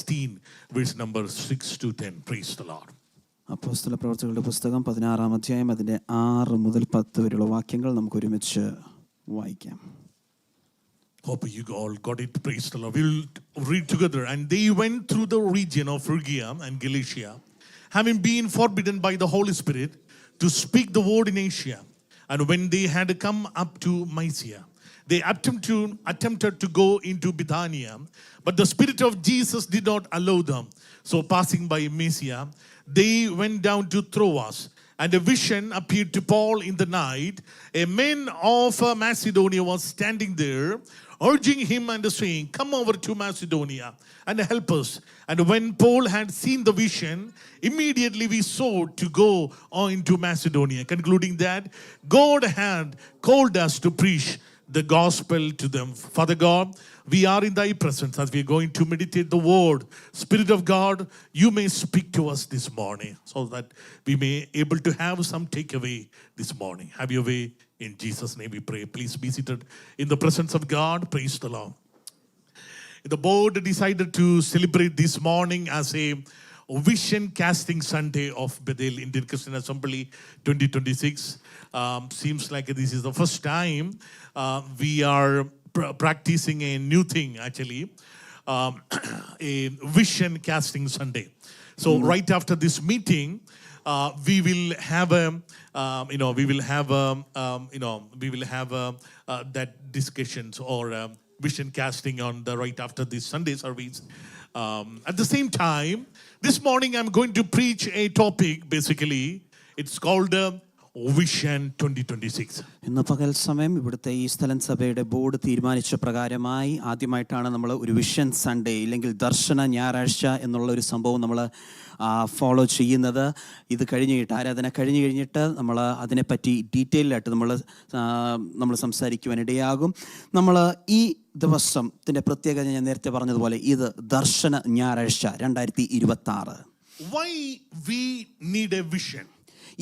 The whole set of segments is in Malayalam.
16, verse number 6 to 10. Praise the Lord. അപ്പോസ്തല പ്രവർത്തികളുടെ പുസ്തകം 16-ാം അധ്യായം അതിൻ്റെ 6 മുതൽ 10 വരെയുള്ള വാക്യങ്ങൾ നമുക്ക് ഒരുമിച്ച് വായിക്കാം. Hope you all got it. Praise the Lord. We'll read together. And they went through the region of Phrygia and Galatia, having been forbidden by the Holy Spirit to speak the word in Asia. And when they had come up to Mysia, they attempted to go into Bithynia, but the Spirit of Jesus did not allow them. So passing by Mysia, they went down to Troas. And a vision appeared to Paul in the night. A man of Macedonia was standing there, urging him and saying, "Come over to Macedonia and help us." And when Paul had seen the vision, immediately we sought to go on into Macedonia, concluding that God had called us to preach the gospel to them. Father God, we are in thy presence as we are going to meditate the word. Spirit of God, you may speak to us this morning so that we may able to have some takeaway this morning. Have your way. In Jesus' name we pray. Please be seated in the presence of God. Praise the Lord. The board decided to celebrate this morning as a Vision Casting Sunday of Bethel Indian Christian Assembly 2026. Seems like this is the first time we are practicing a new thing actually, a Vision Casting Sunday. So right after this meeting, we will have that discussions or vision casting on the right after this Sunday service. At the same time, this morning I'm going to preach a topic. Basically, it's called Vision 2026. ഇന്ന് പകൽ സമയം ഇവിടുത്തെ ഈ സ്ഥലം സഭയുടെ ബോർഡ് തീരുമാനിച്ച പ്രകാരമായി ആദ്യമായിട്ടാണ് നമ്മൾ ഒരു വിഷൻ സൺഡേ ഇല്ലെങ്കിൽ ദർശന ഞായറാഴ്ച എന്നുള്ള ഒരു സംഭവം നമ്മൾ ഫോളോ ചെയ്യുന്നത്. ഇത് ആരാധന കഴിഞ്ഞ് കഴിഞ്ഞിട്ട് നമ്മൾ അതിനെപ്പറ്റി ഡീറ്റെയിലായിട്ട് നമ്മൾ സംസാരിക്കുവാനിടയാകും. നമ്മൾ ഈ ദിവസത്തിൻ്റെ പ്രത്യേകത ഞാൻ നേരത്തെ പറഞ്ഞതുപോലെ ഇത് ദർശന ഞായറാഴ്ച 2026. Why we need a vision?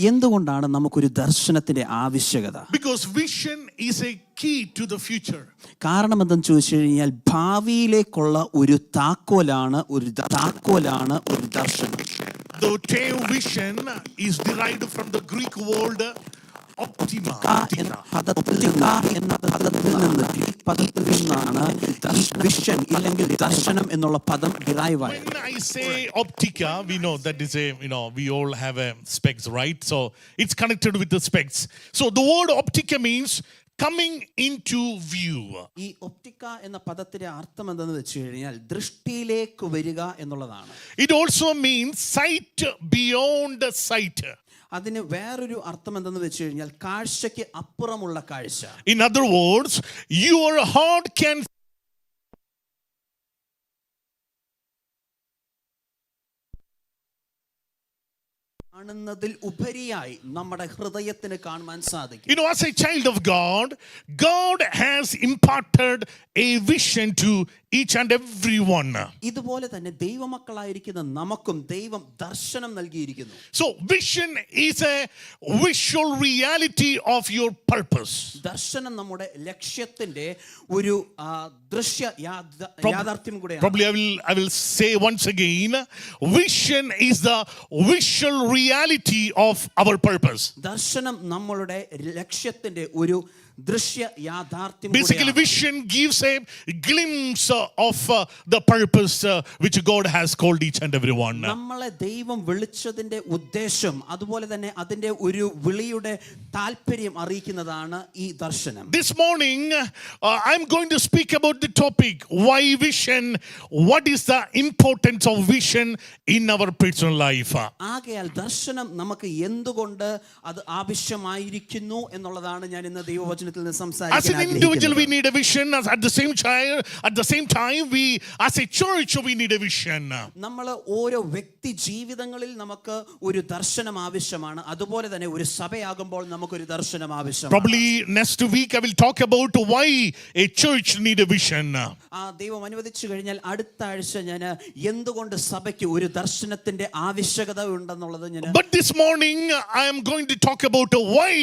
എന്തുകൊണ്ടാണ് നമുക്കൊരു ദർശനത്തിന്റെ ആവശ്യകത? Because vision is a key to the future. കാരണം എന്തെന്ന് ചോദിച്ചു കഴിഞ്ഞാൽ ഭാവിയിലേക്കുള്ള ഒരു താക്കോലാണ് ഒരു ദർശനം. The term vision is derived from the Greek word optima. Vision ഇല്ലെങ്കിൽ ദർശനം എന്നുള്ള പദം ഡിറൈവ് ആയി. When I say optica, we know that is we all have a specs, right? So it's connected with the specs. So the word optica means coming into view. ഈ ഒപ്റ്റിക്ക എന്ന പദത്തിന്റെ അർത്ഥം എന്തെന്ന് വെച്ച് കഴിഞ്ഞാൽ ദൃഷ്ടിയിലേക്ക് വരിക എന്നുള്ളതാണ്. It also means sight beyond sight. അതിന് വേറൊരു അർത്ഥം എന്തെന്ന് വെച്ച് കഴിഞ്ഞാൽ കാഴ്ചയ്ക്ക് അപ്പുറമുള്ള കാഴ്ച. In other words, your heart can കാണുന്നതിൽ ഉപരിയായി നമ്മുടെ ഹൃദയത്തിന് കാണാൻ സാധിക്കും. As a child of God, God has imparted a vision to each and every one. ഇതുപോലെ തന്നെ ദൈവമക്കളായിരിക്കുന്ന നമുക്കും ദൈവം ദർശനം നൽകിയിരിക്കുന്നു. So vision is a visual reality of your purpose. ദർശനം നമ്മുടെ ലക്ഷ്യത്തിന്റെ ഒരു ദൃശ്യ യാഥാർത്ഥ്യം കൂടിയാണ്. Probably I will say once again, vision is the visual reality of our purpose. ദർശനം നമ്മളുടെ ലക്ഷ്യത്തിന്റെ ഒരു ദൃശ്യ യാഥാർത്ഥ്യം. Basically, vision gives a glimpse of the purpose which God has called each and every one. നമ്മളെ ദൈവം വിളിച്ചതിന്റെ ഉദ്ദേശം അതുപോലെ തന്നെ അതിന്റെ ഒരു വിളിയുടെ താല്പര്യം അറിയിക്കുന്നതാണ് ഈ ദർശനം. This morning I'm going to speak about the topic why vision. What is the importance of vision in our personal life? ആകയാൽ ദർശനം നമുക്ക് എന്തുകൊണ്ട് അത് ആവശ്യമായിരിക്കുന്നു എന്നുള്ളതാണ് ഞാൻ ഇന്ന് ദൈവവചനത്തിൽ നിന്ന് സംസാരിക്കാൻ ആഗ്രഹിക്കുന്നത്. As an individual we need a vision. At the same time we as a church we need a vision. നമ്മൾ ഓരോ വ്യക്തി ജീവിതങ്ങളിൽ നമുക്ക് ഒരു ദർശനം ആവശ്യമാണ്. അതുപോലെ തന്നെ ഒരു സഭയാകുമ്പോൾ നമുക്കൊരു ദർശനം ആവശ്യമാണ്. Probably next week I will talk about why a church need a vision. ദൈവം അനുവദിച്ചു കഴിഞ്ഞാൽ അടുത്ത ആഴ്ച ഞാൻ എന്തുകൊണ്ട് സഭയ്ക്ക് ഒരു ദർശനത്തിന്റെ ആവശ്യകത ഉണ്ടെന്നുള്ളത് ഞാൻ. But this morning I am going to talk about why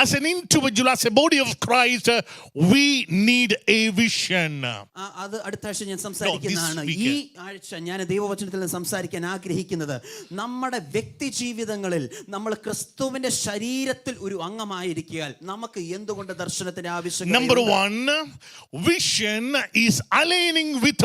as an individual, as a body body of Christ, we need a vision. അത് അടുത്ത ആഴ്ച ഞാൻ സംസാരിക്കുന്നതാണ്. ഈ ആഴ്ച ഞാൻ ദൈവവചനത്തിൽ നിന്ന് സംസാരിക്കാൻ ആഗ്രഹിക്കുന്നത് നമ്മുടെ വ്യക്തി ജീവിതങ്ങളിൽ നമ്മൾ ക്രിസ്തുവിന്റെ ശരീരത്തിൽ ഒരു അംഗമായിരിക്കാൻ നമുക്ക് എന്തുകൊണ്ട് ദർശനത്തിന്റെ ആവശ്യം? Number one, vision is aligning with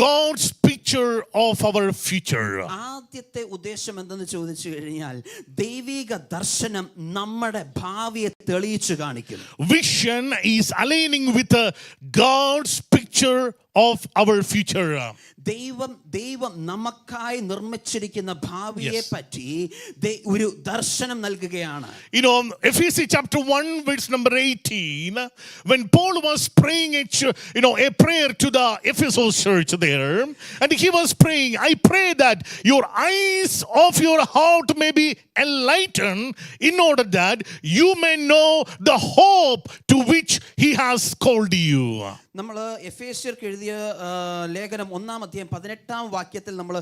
God's picture of our future. ആദ്യത്തെ ഉദ്ദേശം എന്തെന്ന് ചോദിച്ചു കഴിഞ്ഞാൽ ദൈവിക ദർശനം നമ്മുടെ ഭാവിയെ തെളിയിച്ചു കാണിക്കും. Vision is aligning with God's picture of our future. ദൈവം നമുക്കായി നിർമ്മിച്ചിരിക്കുന്ന ഭാവിയെ പറ്റി ഒരു ദർശനം നൽകുകയാണ്. You know, Ephesians chapter 1 verse number 18, when Paul was praying a prayer to the Ephesus church there, and he was praying, I pray that your eyes of your heart may be enlightened in order that you may know the hope to which he has called you. നമ്മൾ എഫേസ്യർക്ക് എഴുതിയ ലേഖനം 1:18 നമ്മൾ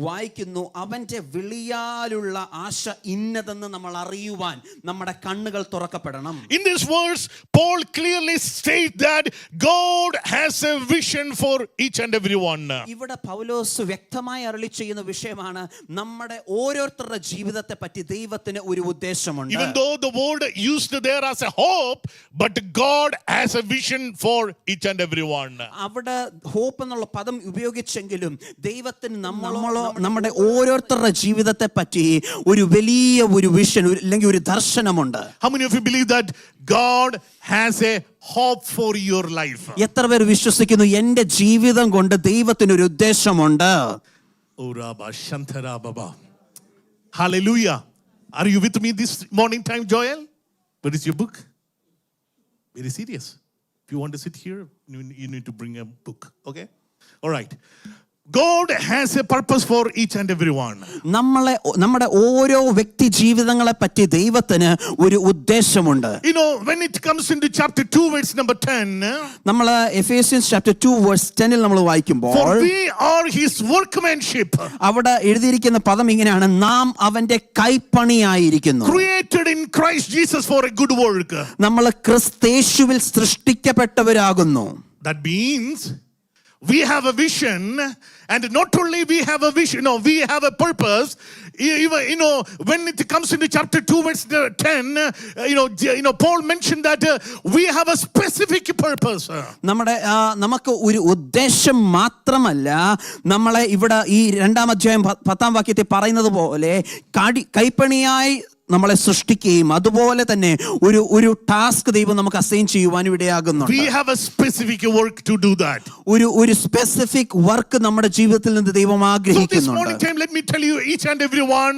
വായിക്കുന്നു, അവന്റെ വിളിയാലുള്ള ആശ ഇന്നതെന്ന് നമ്മൾ അറിയുവാൻ നമ്മുടെ കണ്ണുകൾ തുറക്കപ്പെടണം. In this verse, Paul clearly states that God has a vision for each and every one. ഇവിടെ പൗലോസ് വ്യക്തമായി അരുളി ചെയ്യുന്ന വിഷയമാണ് നമ്മുടെ ഓരോരുത്തരുടെ ജീവിതത്തെ പറ്റി ദൈവത്തിന് ഒരു ഉദ്ദേശമുണ്ട്. Even though the word used there as a hope, but God has a vision for each and every one. അവിടെ ഹോപ്പ് എന്നുള്ള പദം ഉപയോഗിച്ചെങ്കിലും ദൈവത്തിന് നമ്മുടെ ഓരോരുത്തരുടെ ജീവിതത്തെ പറ്റി ഒരു വലിയ ഒരു വിഷൻ അല്ലെങ്കിൽ ഒരു ദർശനമുണ്ട്. How many of you believe that God has a hope for your life? എത്ര പേർ വിശ്വസിക്കുന്നു എൻ്റെ ജീവിതം കൊണ്ട് ദൈവത്തിന് ഒരു ഉദ്ദേശമുണ്ട്? Hallelujah. Are you with me this morning time, Joel? Where is your book? Very serious. If you want to sit here, you need to bring a book. Okay? All right. God has a purpose for each and every one. നമ്മുടെ ഓരോ വ്യക്തി ജീവിതങ്ങളെ പറ്റി ദൈവത്തിന് ഒരു ഉദ്ദേശമുണ്ട്. You know, when it comes into chapter 2 verse number 10, നമ്മൾ Ephesians chapter 2 verse 10 ൽ നമ്മൾ വായിക്കുമ്പോൾ, for we are his workmanship, അവിടെ എഴുതിയിരിക്കുന്ന പദം ഇങ്ങനെയാണ്, നാം അവന്റെ കൈപ്പണിയായിരിക്കുന്നു, created in Christ Jesus for a good work. നമ്മൾ ക്രിസ്തുയേശുവിൽ സൃഷ്ടിക്കപ്പെട്ടവരാകുന്നു. That means we have a vision, and not only we have a vision, we have a purpose. Even, when it comes into chapter 2 verse 10, Paul mentioned that we have a specific purpose. നമുക്ക് ഒരു ഉദ്ദേശം മാത്രമല്ല, നമ്മളെ ഇവിടെ ഈ 2-ാം അധ്യായം 10-ാം വാക്യത്തിൽ പറയുന്നത് പോലെ കൈപ്പണിയായി നമ്മളെ സൃഷ്ടിക്കുകയും അതുപോലെ തന്നെ ഒരു ടാസ്ക് ദൈവം നമുക്ക് അസൈൻ ചെയ്യുവാൻ ഇടയാകുന്നുണ്ട്. We have a specific work to do that. ഒരു സ്പെസിഫിക് വർക്ക് നമ്മുടെ ജീവിതത്തിൽ നിന്ന് ദൈവം ആഗ്രഹിക്കുന്നുണ്ട്. So this morning time, let me tell you, each and every one,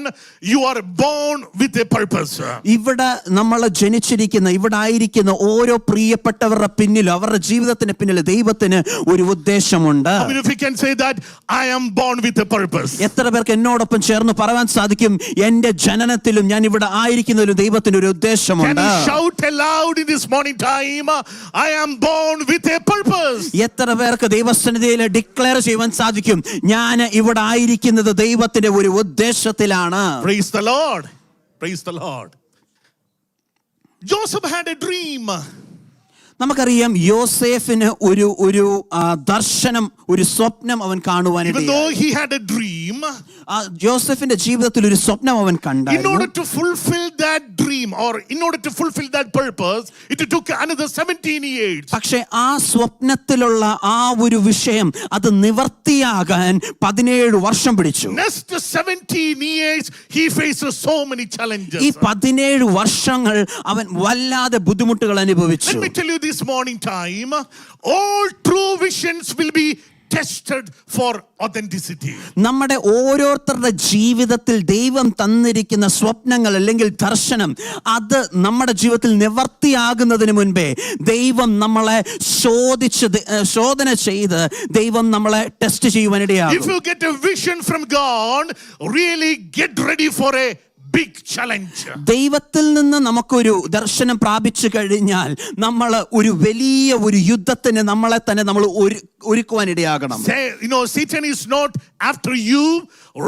you are born with a purpose. ഇവിടെ നമ്മൾ ജനിച്ചിരിക്കുന്ന, ഇവിടെ ആയിരിക്കുന്ന ഓരോ പ്രിയപ്പെട്ടവരുടെ പിന്നിലും അവരുടെ ജീവിതത്തിന് പിന്നിൽ ദൈവത്തിന് ഒരു ഉദ്ദേശമുണ്ട്. I mean, if you can say that I am born with a purpose. എത്ര പേർക്ക് എന്നോടൊപ്പം ചേർന്ന് പറയാൻ സാധിക്കും, എൻ്റെ ജനനത്തിലും ഞാൻ ഇവിടെ ആയിരിക്കുന്നതിലും ദൈവത്തിന് ഒരു ഉദ്ദേശമുണ്ട്? Can you shout aloud in this morning time, I am born with a purpose? എത്ര പേർക്ക് ദൈവസന്നിധിയിൽ ഡിക്ലെയർ ചെയ്യുവാൻ സാധിക്കും, ഞാൻ ഇവിടെ ആയിരിക്കുന്നത് ദൈവത്തിന്റെ ഒരു ഉദ്ദേശത്തിലാണ്? Praise the Lord. Praise the Lord. Joseph had a dream. നമുക്കറിയാം യോസേഫിന് ഒരു ദർശനം, ഒരു സ്വപ്നം അവൻ കാണുവാനിടയായി. Even though he had a dream, യോസേഫിന്റെ ജീവിതത്തിൽ ഒരു സ്വപ്നം അവൻ കണ്ടായിരുന്നു. In order to fulfill that dream, or in order to fulfill that purpose, it took another 17 years. പക്ഷേ ആ സ്വപ്നത്തിലുള്ള ആ ഒരു വിഷയം അത് നിവർത്തിയാകാൻ 17 വർഷം പിടിച്ചു. Next 17 years he faces so many challenges. ഈ 17 വർഷങ്ങൾ അവൻ വല്ലാതെ ബുദ്ധിമുട്ടുകൾ അനുഭവിച്ചു. Let me tell you this morning time, all true visions will be tested for authenticity. നമ്മുടെ ഓരോരുത്തരുടെ ജീവിതത്തിൽ ദൈവം തന്നിരിക്കുന്ന സ്വപ്നങ്ങൾ അല്ലെങ്കിൽ ദർശനം അത് നമ്മുടെ ജീവിതത്തിൽ നിവർത്തിയാകുന്നതിന് മുൻപേ ദൈവം നമ്മളെ ശോധന ചെയ്ത് ദൈവം നമ്മളെ test ചെയ്യുവാനിടയാകും. If you get a vision from God, really get ready for a big challenge. ദൈവത്തിൽ നിന്ന് നമുക്കൊരു ദർശനം പ്രാപിച്ചു കഴിഞ്ഞാൽ നമ്മൾ ഒരു വലിയ ഒരു യുദ്ധത്തിന് നമ്മളെ തന്നെ നമ്മൾ ഒരുക്കുവാനിടയാകണം. Satan is not after you,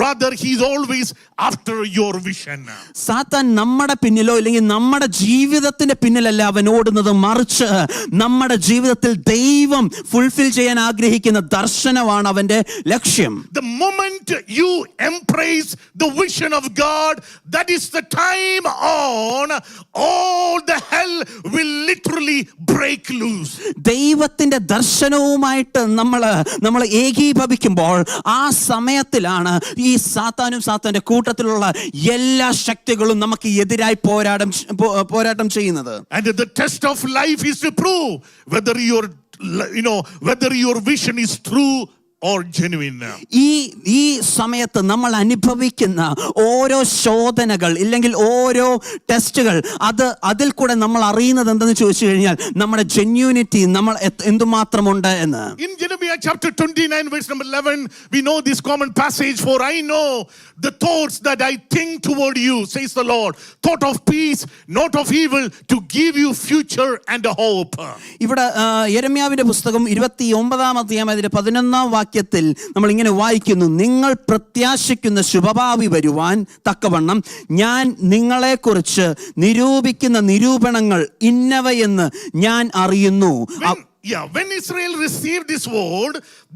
rather he's always after your vision. സാത്താൻ നമ്മുടെ പിന്നിലോ ഇല്ലെങ്കിൽ നമ്മുടെ ജീവിതത്തിന്റെ പിന്നിലല്ല അവൻ ഓടുന്നത്, മറിച്ച് നമ്മുടെ ജീവിതത്തിൽ ദൈവം ഫുൾഫിൽ ചെയ്യാൻ ആഗ്രഹിക്കുന്ന ദർശനമാണ് അവന്റെ ലക്ഷ്യം. The moment you embrace the vision of God, that is the time on all the hell will literally break loose. ദൈവത്തിന്റെ ദർശനവുമായിട്ട് നമ്മൾ ഏകീഭവിക്കുമ്പോൾ ആ സമയത്തിലാണ് ഈ സാത്താനും സാത്താന്റെ കൂട്ടത്തിലുള്ള എല്ലാ ശക്തികളും നമുക്ക് എതിരായി പോരാട്ടം ചെയ്യുന്നത്. And the test of life is to prove whether your vision is true or genuine. ഈ സമയത്ത് നമ്മൾ അനുഭവിക്കുന്ന ഓരോ ശോധനകൾ ഇല്ലെങ്കിൽ ഓരോ ടെസ്റ്റുകൾ അതിൽ കൂടെ നമ്മൾ അറിയുന്നത് എന്തെന്ന് ചോദിച്ചു കഴിഞ്ഞാൽ നമ്മുടെ ജെന്യൂനിറ്റി നമ്മൾ എന്തുമാത്രമുണ്ട് എന്ന്. In Jeremiah chapter 29 verse number 11 we know this common passage, for I know the thoughts that I think toward you, says the Lord, thought of peace, not of evil, to give you future and a hope. ഇവിടെ യെരമ്യാവിന്റെ പുസ്തകം 29-ാം അധ്യായം അതിന്റെ 11-ാം വാക്യത്തിൽ നമ്മൾ ഇങ്ങനെ വായിക്കുന്നു, നിങ്ങൾ പ്രത്യാശിക്കുന്ന ശുഭഭാവി വരുവാൻ തക്കവണ്ണം ഞാൻ നിങ്ങളെക്കുറിച്ച് നിരൂപിക്കുന്ന നിരൂപണങ്ങൾ ഇന്നവയെന്ന് ഞാൻ അറിയുന്നു. When Israel received this word,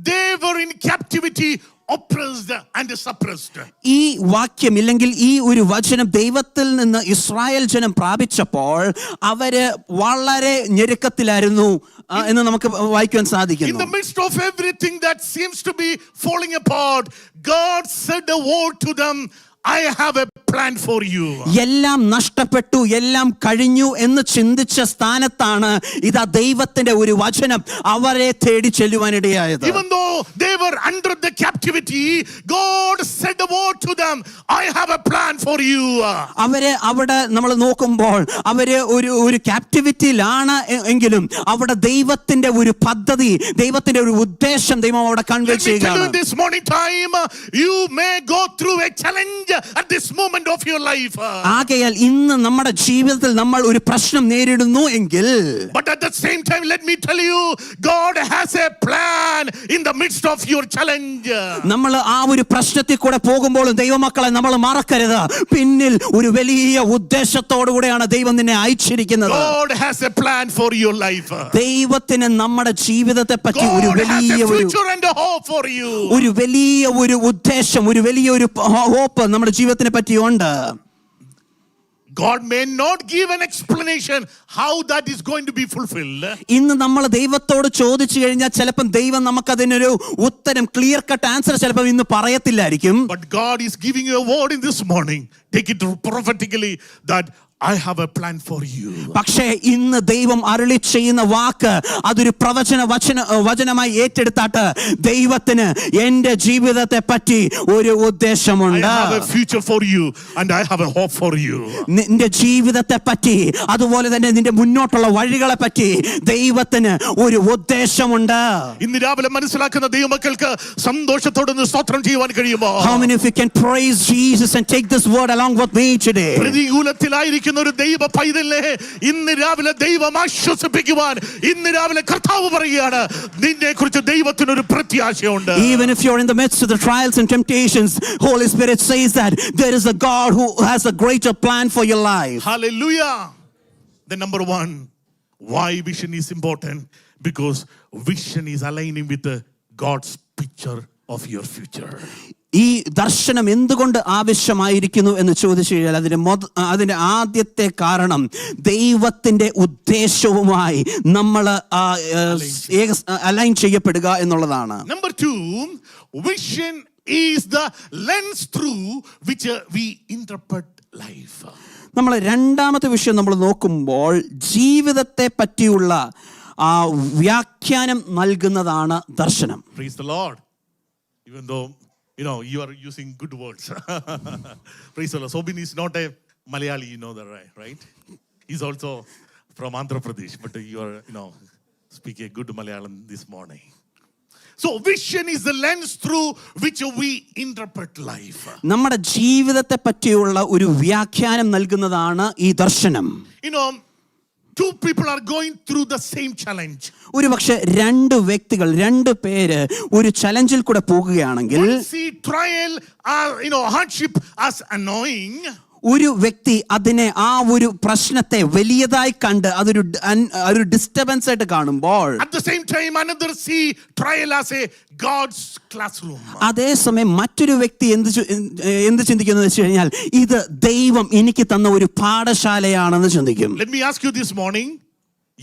they were in captivity, oppressed and suppressed. ഈ വാക്യം ഇല്ലെങ്കിൽ ഈ ഒരു വചനം ദൈവത്തിൽ നിന്ന് ഇസ്രായേൽ ജനം പ്രാപിച്ചപ്പോൾ അവര് വളരെ ഞെരുക്കത്തിലായിരുന്നു എന്ന് നമുക്ക് വായിക്കാൻ സാധിക്കുന്നു. In the midst of everything that seems to be falling apart, God said a word to them, I have a plan for you. എല്ലാം നഷ്ടപ്പെട്ടു, എല്ലാം കഴിഞ്ഞു എന്ന് ചിന്തിച്ച സ്ഥാനത്താണ് ഇതാ ദൈവത്തിന്റെ ഒരു വചനം അവരെ തേടി ചെല്ലുവാനിടയായത്. Even though they were under the captivity, God said a word to them, I have a plan for you. അവരെ അവിടെ നമ്മൾ നോക്കുമ്പോൾ അവര് ഒരു ക്യാപ്റ്റിവിറ്റിയിലാണ് എങ്കിലും അവിടെ ദൈവത്തിന്റെ ഒരു പദ്ധതി, ദൈവത്തിന്റെ ഒരു ഉദ്ദേശം ദൈവം അവിടെ കൺവേ ചെയ്യുകയാണ്. This morning time you may go through a challenge at this moment of your life. ആകയാൽ ഇന്ന് നമ്മുടെ ജീവിതത്തിൽ നമ്മൾ ഒരു പ്രശ്നം നേരിടുന്നു എങ്കിൽ, but at the same time let me tell you, God has a plan in the midst of your challenge. നമ്മൾ ആ ഒരു പ്രശ്നത്തിൽ കൂടെ പോകുമ്പോൾ ദൈവമക്കളെ നമ്മൾ മറക്കരുത്, പിന്നിൽ ഒരു വലിയ ഉദ്ദേശത്തോടു കൂടെയാണ് ദൈവം നിന്നെ അയച്ചിരിക്കുന്നത്. God has a plan for your life. ദൈവത്തിന് നമ്മുടെ ജീവിതത്തെ പറ്റി ഒരു വലിയ ഒരു ഉദ്ദേശം, ഒരു വലിയ ഒരു ഹോപ്പ് നമ്മുടെ ജീവിതത്തിനെ പറ്റിയുണ്ട്. God may not give an explanation how that is going to be fulfilled. ഇന്ന് നമ്മൾ ദൈവത്തോട് ചോദിച്ചു കഴിഞ്ഞാൽ ചിലപ്പോൾ ദൈവം നമുക്ക് അതിനൊരു ഉത്തരം, ക്ലിയർ കട്ട് ആൻസർ ചിലപ്പോൾ ഇന്ന് പറയത്തില്ലായിരിക്കും. But God is giving you a word in this morning. Take it prophetically that I have a plan for you. പക്ഷേ ഇന്ന് ദൈവം അരുളി ചെയ്യുന്ന വാക്ക് അതൊരു വചനമായി ഏറ്റെടുത്താട്ട് ദൈവത്തിന് എന്റെ ജീവിതത്തെ പറ്റി ഒരു ഉദ്ദേശമുണ്ട്. I have a future for you and I have a hope for you. നിന്റെ ജീവിതത്തെ പറ്റി അതുപോലെ തന്നെ നിന്റെ മുന്നോട്ടുള്ള വഴികളെ പറ്റി ദൈവത്തിന് ഒരു ഉദ്ദേശമുണ്ട്. ഇന്ന് രാവിലെ മനസ്സിലാക്കുന്ന ദൈവമക്കൾക്ക് സന്തോഷത്തോടെ സ്തോത്രം ചെയ്യുവാൻ കഴിയുമോ? How many of you can praise Jesus and take this word along with me today? പ്രതികൂലത്തിലായിരിക്കുന്ന ഒരു ദൈവ പൈതലിനെ ഇന്ന് രാവിലെ ദൈവം ആശ്വസിപ്പിക്കുവാൻ ഇന്ന് രാവിലെ കർത്താവ് പറയുകയാണ്, നിന്നെക്കുറിച്ച് ദൈവത്തിന് ഒരു പ്രത്യാശയുണ്ട്. Even if you're in the midst of the trials and temptations, Holy Spirit says that there is a God who has a greater plan for your life. Hallelujah. The number one, why vision is important? Because vision is aligning with God's picture of your future. ഈ ദർശനം എന്തുകൊണ്ട് ആവശ്യമായിരിക്കുന്നു എന്ന് ചോദിച്ചു കഴിഞ്ഞാൽ അതിന്റെ ആദ്യത്തെ കാരണം ദൈവത്തിന്റെ ഉദ്ദേശവുമായി നമ്മൾ അലൈൻ ചെയ്യപ്പെടുക എന്നുള്ളതാണ്. Number two, vision is the lens through which we interpret life. നമ്മൾ രണ്ടാമത്തെ വിഷയം നമ്മൾ നോക്കുമ്പോൾ ജീവിതത്തെ പറ്റിയുള്ള വ്യാഖ്യാനം നൽകുന്നതാണ് ദർശനം. Praise the Lord. Even though you are using good words. Praise the Lord. Sobin is not a Malayali, you know that, right? He's also from Andhra Pradesh, but you are, speaking a good Malayalam this morning. So vision is the lens through which we interpret life. നമ്മുടെ ജീവിതത്തെ പറ്റിയുള്ള ഒരു വ്യാഖ്യാനം നൽകുന്നതാണ് ഈ ദർശനം. You know, two people are going through the same challenge. ഒരു പക്ഷെ രണ്ട് പേര് ഒരു ചലഞ്ചിൽ കൂടെ പോകുകയാണെങ്കിൽ One see trial or hardship as annoying. ഒരു വ്യക്തി അതിനെ ആ ഒരു പ്രശ്നത്തെ വലിയതായി കണ്ട് അതൊരു ഡിസ്റ്റർബൻസ് ആയിട്ട് കാണുമ്പോൾ At the same time, another see trial as a God's classroom. അതേസമയം മറ്റൊരു വ്യക്തി എന്ത് ചിന്തിക്കുന്നു വെച്ച് കഴിഞ്ഞാൽ ഇത് ദൈവം എനിക്ക് തന്ന ഒരു പാഠശാലയാണെന്ന് ചിന്തിക്കും. Let me ask you this morning,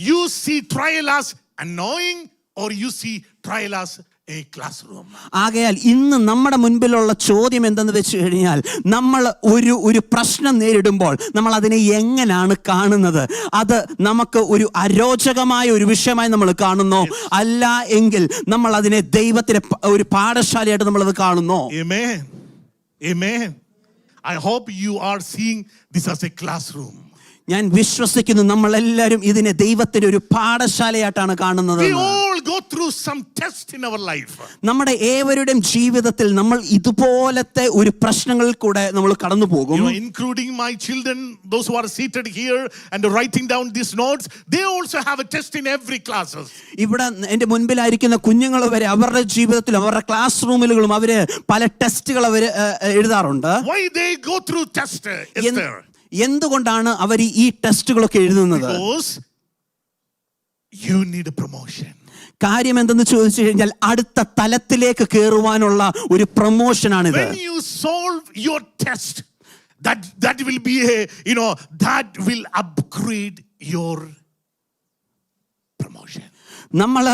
you see trial as annoying or you see trial as a classroom? ആകയാൽ ഇന്ന് നമ്മുടെ മുൻപിലുള്ള ചോദ്യം എന്തെന്ന് വെച്ച് കഴിഞ്ഞാൽ നമ്മൾ ഒരു പ്രശ്നം നേരിടുമ്പോൾ നമ്മൾ അതിനെ എങ്ങനെയാണ് കാണുന്നത്? അത് നമുക്ക് ഒരു അരോചകമായ ഒരു വിഷയമായി നമ്മൾ കാണുന്നോ, അല്ല എങ്കിൽ നമ്മൾ അതിനെ ദൈവത്തിന്റെ ഒരു പാഠശാലയായിട്ട് നമ്മൾ അത് കാണുന്നോ? Amen. Amen. I hope you are seeing this as a classroom. ഞാൻ വിശ്വസിക്കുന്നു നമ്മളെല്ലാവരും ഇതിനെ ദൈവത്തിന്റെ ഒരു പാഠശാലയായിട്ടാണ് കാണുന്നത്. We all go through some test in our life. നമ്മുടെ ഏവരുടെയും ജീവിതത്തിൽ നമ്മൾ ഇതുപോലത്തെ ഒരു പ്രശ്നങ്ങളിൽ കൂടെ നമ്മൾ കടന്നു പോകും. Including my children, those who are seated here and writing down these notes, they also have a test in every classes. ഇവിടെ എൻ്റെ മുൻപിലായിരിക്കുന്ന കുഞ്ഞുങ്ങൾ വരെ അവരുടെ ജീവിതത്തിൽ അവരുടെ ക്ലാസ് റൂമിലുകളും അവര് പല ടെസ്റ്റുകൾ അവർ എഴുതാറുണ്ട്. Why they go through test, Esther? എന്തുകൊണ്ടാണ് അവർ ഈ ടെസ്റ്റുകളൊക്കെ എഴുതുന്നത്? Because you need a promotion. കാര്യം എന്തെന്ന് ചോദിച്ചു കഴിഞ്ഞാൽ അടുത്ത തലത്തിലേക്ക് കയറുവാനുള്ള ഒരു പ്രൊമോഷനാണിത്. When you solve your test, that will be that will upgrade your promotion. നമ്മൾ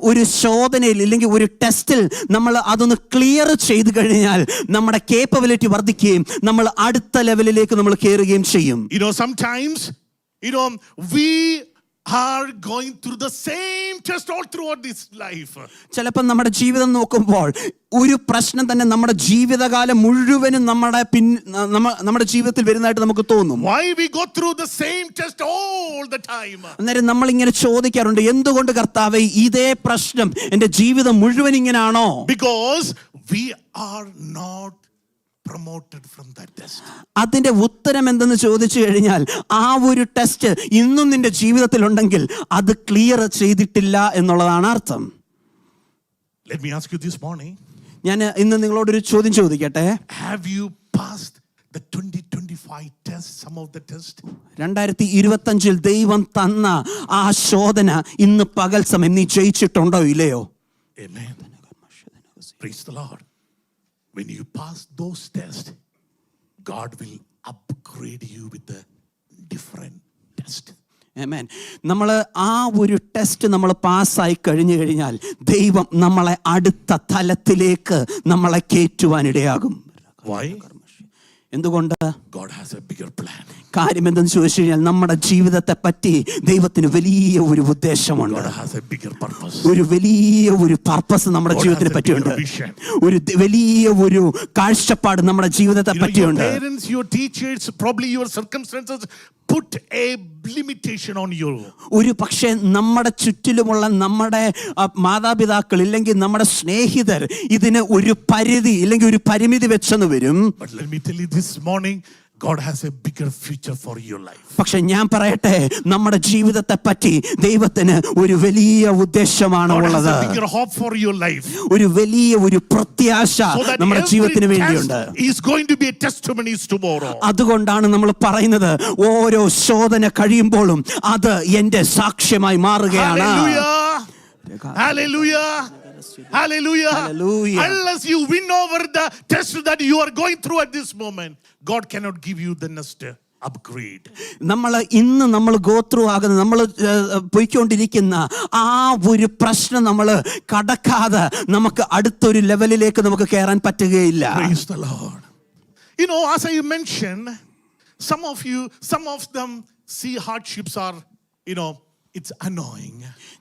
ഒരു ശോധനയിൽ അല്ലെങ്കിൽ ഒരു ടെസ്റ്റിൽ നമ്മൾ അതൊന്ന് ക്ലിയർ ചെയ്ത് കഴിഞ്ഞാൽ നമ്മുടെ കേപ്പബിലിറ്റി വർദ്ധിക്കുകയും നമ്മൾ അടുത്ത ലെവലിലേക്ക് നമ്മൾ കയറുകയും ചെയ്യും. Sometimes we are going through the same test all throughout this life. ചിലപ്പോൾ നമ്മുടെ ജീവിതം നോക്കുമ്പോൾ ഒരു പ്രശ്നം തന്നെ നമ്മുടെ ജീവിതകാലം മുഴുവനും നമ്മുടെ ജീവിതത്തിൽ വരുന്നതായിട്ട് നമുക്ക് തോന്നും. Why we go through the same test all the time? അന്നേരം നമ്മൾ ഇങ്ങനെ ചോദിക്കാറുണ്ട്, എന്തുകൊണ്ട് കർത്താവേ ഇതേ പ്രശ്നം എൻ്റെ ജീവിതം മുഴുവൻ ഇങ്ങനാണോ? Because we are not promoted from that test. അതിന്റെ ഉത്തരം എന്തെന്ന് ചോദിച്ചു കഴിഞ്ഞാൽ ആ ഒരു ടെസ്റ്റ് ഇന്നും നിന്റെ ജീവിതത്തിൽ ഉണ്ടെങ്കിൽ അത് ക്ലിയർ ചെയ്തിട്ടില്ല എന്നുള്ളതാണ് അർത്ഥം. Let me ask you this morning. ഞാൻ ഇന്ന് നിങ്ങളോടൊരു ചോദ്യം ചോദിക്കട്ടെ. Have you passed the 2025 test, some of the test? 2025 ദൈവം തന്ന ആ ശോധന ഇന്ന് പകൽ സമയം നീ ജയിച്ചിട്ടുണ്ടോ ഇല്ലയോ? Amen. Praise the Lord. When you pass those tests, God will upgrade you with a different test. ആമേൻ. നമ്മൾ ആ ഒരു ടെസ്റ്റ് നമ്മൾ പാസ്സായി കഴിഞ്ഞു കഴിഞ്ഞാൽ ദൈവം നമ്മളെ അടുത്ത തലത്തിലേക്ക് നമ്മളെ കയറ്റുവാനിടയാകും. Why? എന്തുകൊണ്ട്? God has a bigger plan. കാര്യം എന്തെന്ന് ചോദിച്ചു കഴിഞ്ഞാൽ നമ്മുടെ ജീവിതത്തെ പറ്റി ദൈവത്തിന് വലിയ ഒരു ഉദ്ദേശമുണ്ട്. God has a bigger purpose. ഒരു വലിയ ഒരു പർപ്പസ് നമ്മുടെ ജീവിതത്തിനെ പറ്റിയുണ്ട്. ഒരു വലിയ ഒരു കാഴ്ചപ്പാട് നമ്മുടെ ജീവിതത്തെ പറ്റിയുണ്ട്. Your parents, your teachers, probably your circumstances put a limitation on you. ഒരു പക്ഷേ നമ്മുടെ ചുറ്റിലുമുള്ള നമ്മുടെ മാതാപിതാക്കൾ ഇല്ലെങ്കിൽ നമ്മുടെ സ്നേഹിതർ ഇതിന് ഒരു പരിധി ഇല്ലെങ്കിൽ ഒരു പരിമിതി വെച്ചെന്ന് വരും. But let me tell you this morning, God has a bigger future for your life. പക്ഷെ ഞാൻ പറയട്ടെ, നമ്മുടെ ജീവിതത്തെ പറ്റി ദൈവത്തിന് ഒരു വലിയ ഉദ്ദേശമാണ് ഉള്ളത്. God has a bigger hope for your life. ഒരു വലിയ ഒരു പ്രത്യാശ നമ്മുടെ ജീവിതത്തിന് വേണ്ടിയുണ്ട്. Is going to be a testimonies tomorrow. അതുകൊണ്ടാണ് നമ്മൾ പറയുന്നത് ഓരോ ശോധന കഴിയുമ്പോഴും അത് എൻ്റെ സാക്ഷ്യമായി മാറുകയാണ്. Hallelujah. Hallelujah. Hallelujah. Unless you win over the test that you are going through at this moment, God cannot give you the next upgrade. നമ്മൾ ഗോ ത്രൂ ആകുന്ന നമ്മൾ പോയിക്കൊണ്ടിരിക്കുന്ന ആ ഒരു പ്രശ്നം നമ്മൾ കടക്കാതെ നമുക്ക് അടുത്തൊരു ലെവലിലേക്ക് നമുക്ക് കയറാൻ പറ്റുകയില്ല. Praise the Lord. As I mentioned, some of them see hardships are, it's annoying.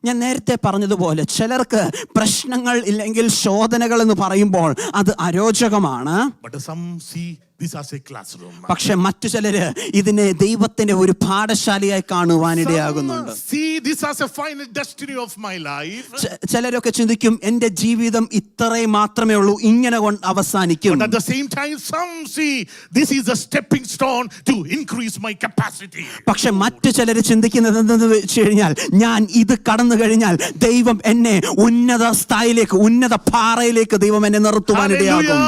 ഞാൻ നേരത്തെ പറഞ്ഞതുപോലെ ചിലർക്ക് പ്രശ്നങ്ങൾ ഇല്ലെങ്കിൽ ശോധനകൾ എന്ന് പറയുമ്പോൾ അത് അരോചകമാണ്. But some see this as a classroom. പക്ഷെ മറ്റു ചിലര് ഇതിനെ ദൈവത്തിന്റെ ഒരു പാഠശാലയായി കാണുവാനിടയാകുന്നുണ്ട്. Some see this as a final destiny of my life. ചിലരൊക്കെ ചിന്തിക്കും എന്റെ ജീവിതം ഇത്രേ മാത്രമേ ഉള്ളൂ, ഇങ്ങനെ അവസാനിക്കും. But at the same time, some see this is a stepping stone to increase my capacity. പക്ഷെ മറ്റു ചിലര് ചിന്തിക്കുന്നത് എന്തെന്ന് വെച്ച് കഴിഞ്ഞാൽ, ഞാൻ ഇത് കടന്നു കഴിഞ്ഞാൽ ദൈവം എന്നെ ഉന്നത സ്ഥായിലേക്ക്, ഉന്നത പാറയിലേക്ക് ദൈവം എന്നെ നിർത്തുവാനിടയാകും.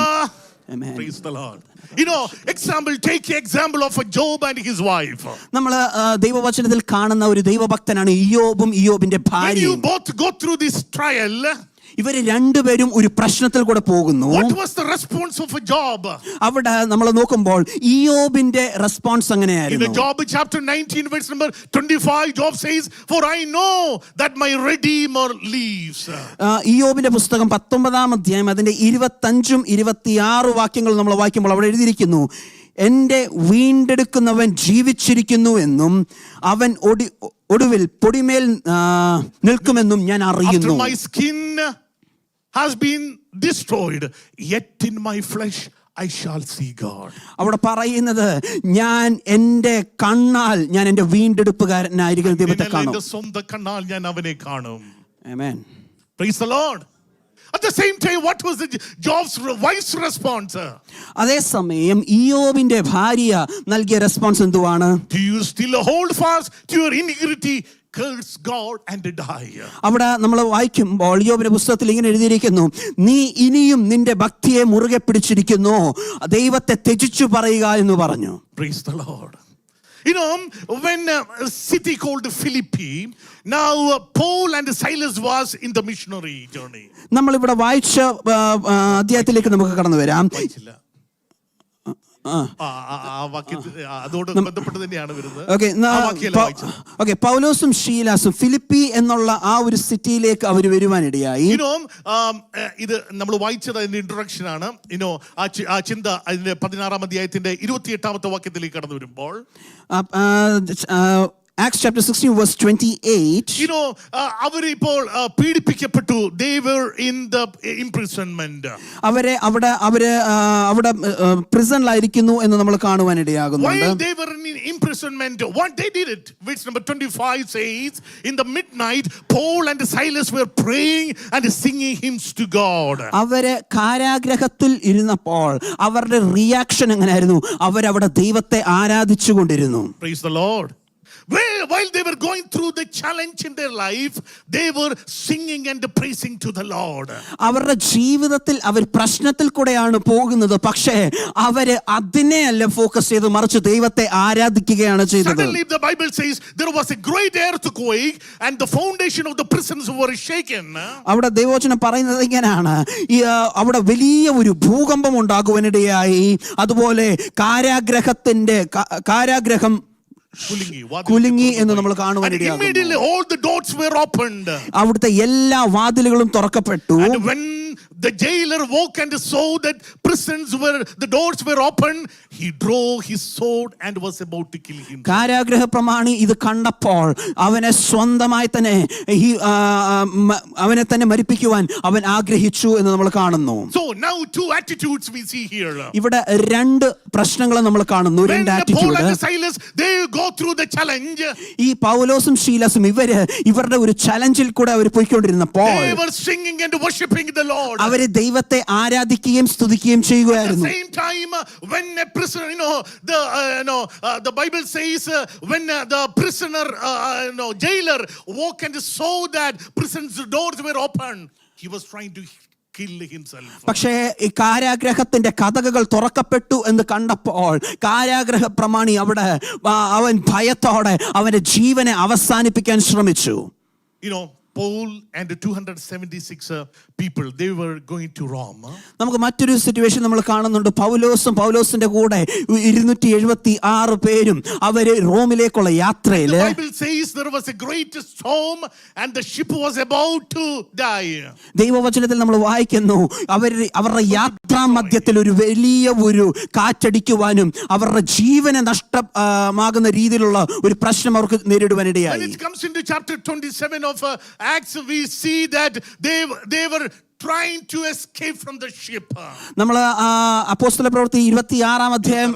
Amen. Praise the Lord. You know, take example of a Job and his wife. നമ്മൾ ദൈവവചനത്തിൽ കാണുന്ന ഒരു ദൈവഭക്തനാണ് ഇയ്യോബും ഇയ്യോബിന്റെ When you ഭാര്യയും. both go through this trial, ഇവര് രണ്ടുപേരും ഒരു പ്രശ്നത്തിൽ കൂടെ പോകുന്നു. what was the response of a Job? അവിടെ നമ്മൾ നോക്കുമ്പോൾ ഇയ്യോബിന്റെ റെസ്പോൺസ് In എങ്ങനെയായിരുന്നു? Job chapter 19 verse number 25, Job says, "For I know that my Redeemer lives." ഇയ്യോബിന്റെ പുസ്തകം 19-ാം അധ്യായം അതിന്റെ 25 26 വാക്യങ്ങൾ നമ്മൾ വായിക്കുമ്പോൾ അവിടെ എഴുതിയിരിക്കുന്നു, എന്റെ വീണ്ടെടുക്കുന്നവൻ ജീവിച്ചിരിക്കുന്നു എന്നും അവൻ ഒടുവിൽ പൊടിമേൽ നിൽക്കുമെന്നും ഞാൻ അറിയുന്നു. After my skin has been destroyed, yet in my flesh I shall see God. അവിടെ പറയുന്നത്, ഞാൻ എന്റെ കണ്ണാൽ ഞാൻ എന്റെ വീണ്ടെടുപ്പുകാരനായിരിക്കും ദൈവത്തെ കാണും. എന്റെ സ്വന്തം കണ്ണാൽ ഞാൻ അവനെ കാണും. ആമേൻ. Praise the Lord. At the same time, what was the Job's wife's response? അതേസമയം ഇയ്യോബിന്റെ ഭാര്യ നൽകിയ റെസ്പോൺസ് എന്തുവാണ്? Do you still hold fast to your integrity? Curse God and die. അവിടെ നമ്മൾ വായിക്കുമ്പോൾ ഇയ്യോബിന്റെ പുസ്തകത്തിൽ ഇങ്ങനെ എഴുതിയിരിക്കുന്നു, നീ ഇനിയും നിന്റെ ഭക്തിയെ മുറുകെ പിടിച്ചിരിക്കുന്നു, ദൈവത്തെ ത്യജിച്ചു പറയുക എന്ന് പറഞ്ഞു. Praise the Lord. You know, when a city called Philippi, now Paul and Silas was in the missionary journey. നമ്മളിവിടെ വായിച്ച അധ്യായത്തിലേക്ക് നമുക്ക് കടന്നു വരാം. അതോട് ബന്ധപ്പെട്ട് തന്നെയാണ് വരുന്നത്. ഓക്കെ, പൗലോസും ശീലാസും ഫിലിപ്പി എന്നുള്ള ആ ഒരു സിറ്റിയിലേക്ക് അവർ വരുവാനിടയായി. ഇത് നമ്മൾ വായിച്ചത് അതിന്റെ ഇൻട്രൊഡക്ഷൻ ആണ്. ആ ചിന്ത അതിന്റെ 16-ാം അധ്യായത്തിന്റെ 28-ാമത്തെ വാക്യത്തിലേക്ക് കടന്നു വരുമ്പോൾ, Acts chapter 16 verse 28. അവരിപ്പോൾ പീഡിപ്പിക്കപ്പെട്ടു. They were in the imprisonment. അവരെ അവിടെ പ്രിസണിലായിരിക്കുന്നു എന്ന് നമ്മൾ കാണുവാനിടയാകുന്നുണ്ട്. While they were in imprisonment, what they did it. Verse number 25 says, in the midnight Paul and Silas were praying and singing hymns to God. അവരെ കാരാഗ്രഹത്തിൽ ഇരുന്നപ്പോൾ അവരുടെ റിയാക്ഷൻ എങ്ങനെയായിരുന്നു? അവരവിടെ ദൈവത്തെ ആരാധിച്ചുകൊണ്ടിരുന്നു. Praise the Lord. While they were going through the challenge in their life, they were singing and praising to the Lord. അവരുടെ ജീവിതത്തിൽ അവർ പ്രശ്നത്തിൽ കൂടെയാണ് പോകുന്നത്, പക്ഷേ അവര് അതിനെയല്ല ഫോക്കസ് ചെയ്ത് മറിച്ച് ദൈവത്തെ ആരാധിക്കുകയാണ് ചെയ്തത്. Suddenly the Bible says there was a great earthquake and the foundation of the prisons were shaken. അവിടെ ദൈവവചനം പറയുന്നത് ഇങ്ങനെയാണ്, അവിടെ വലിയ ഒരു ഭൂകമ്പം ഉണ്ടാകുവാനിടയായി. അതുപോലെ കാരാഗ്രഹം കുലുങ്ങി എന്ന് നമ്മൾ കാണുവാനിടയാകുന്നു. Immediately all the doors were opened. അവിടുത്തെ എല്ലാ വാതിലുകളും തുറക്കപ്പെട്ടു. And when the jailer woke and saw that the doors were open, he drew his sword and was about to kill him. കാരാഗ്രഹ പ്രമാണി ഇത് കണ്ടപ്പോൾ അവനെ സ്വന്തമായി തന്നെ അവനെ തന്നെ മരിപ്പിക്കുവാൻ അവൻ ആഗ്രഹിച്ചു എന്ന് നമ്മൾ കാണുന്നു. So now two attitudes we see here. ഇവിടെ രണ്ട് പ്രശ്നങ്ങൾ നമ്മൾ കാണുന്നു, രണ്ട് attitude. Paul and Silas, they go through the challenge. ഈ പൗലോസും ശീലാസും ഇവരുടെ ഒരു ചലഞ്ചിൽ കൂടെ അവർ പോയിക്കൊണ്ടിരുന്നപ്പോൾ they were singing and worshiping the Lord. അവരെ ദൈവത്തെ ആരാധിക്കുകയും സ്തുതിക്കുകയും ചെയ്യുകയായിരുന്നു. At the same time, when a prisoner, the Bible says, when the prisoner, jailer woke and saw that prison's doors were open, he was trying to kill himself. പക്ഷേ ഈ കാരാഗ്രഹത്തിന്റെ കതകുകൾ തുറക്കപ്പെട്ടു എന്ന് കണ്ടപ്പോൾ കാരാഗ്രഹ പ്രമാണി അവൻ ഭയത്തോടെ അവന്റെ ജീവനെ അവസാനിപ്പിക്കാൻ ശ്രമിച്ചു. Paul and 276 people, they were going to Rome. നമുക്ക് മറ്റൊരു സിറ്റുവേഷൻ നമ്മൾ കാണുന്നുണ്ട്. പൗലോസിന്റെ കൂടെ 276 പേരും അവര് റോമിലേക്കുള്ള യാത്രയിൽ. The Bible says there was a great storm and the ship was about to die. ദൈവവചനത്തിൽ നമ്മൾ വായിക്കുന്നു, അവരുടെ യാത്രാ മധ്യത്തിൽ ഒരു വലിയ ഒരു കാറ്റടിക്കുവാനും അവരുടെ ജീവനെ നഷ്ടമാകുന്ന രീതിയിലുള്ള ഒരു പ്രശ്നം അവർക്ക് നേരിടുവാനിടയായി. When it comes into chapter 27 of Acts, we see that they were trying to escape from the ship. നമ്മൾ അപ്പോസ്തല പ്രവൃത്തി 26-ാം അധ്യായം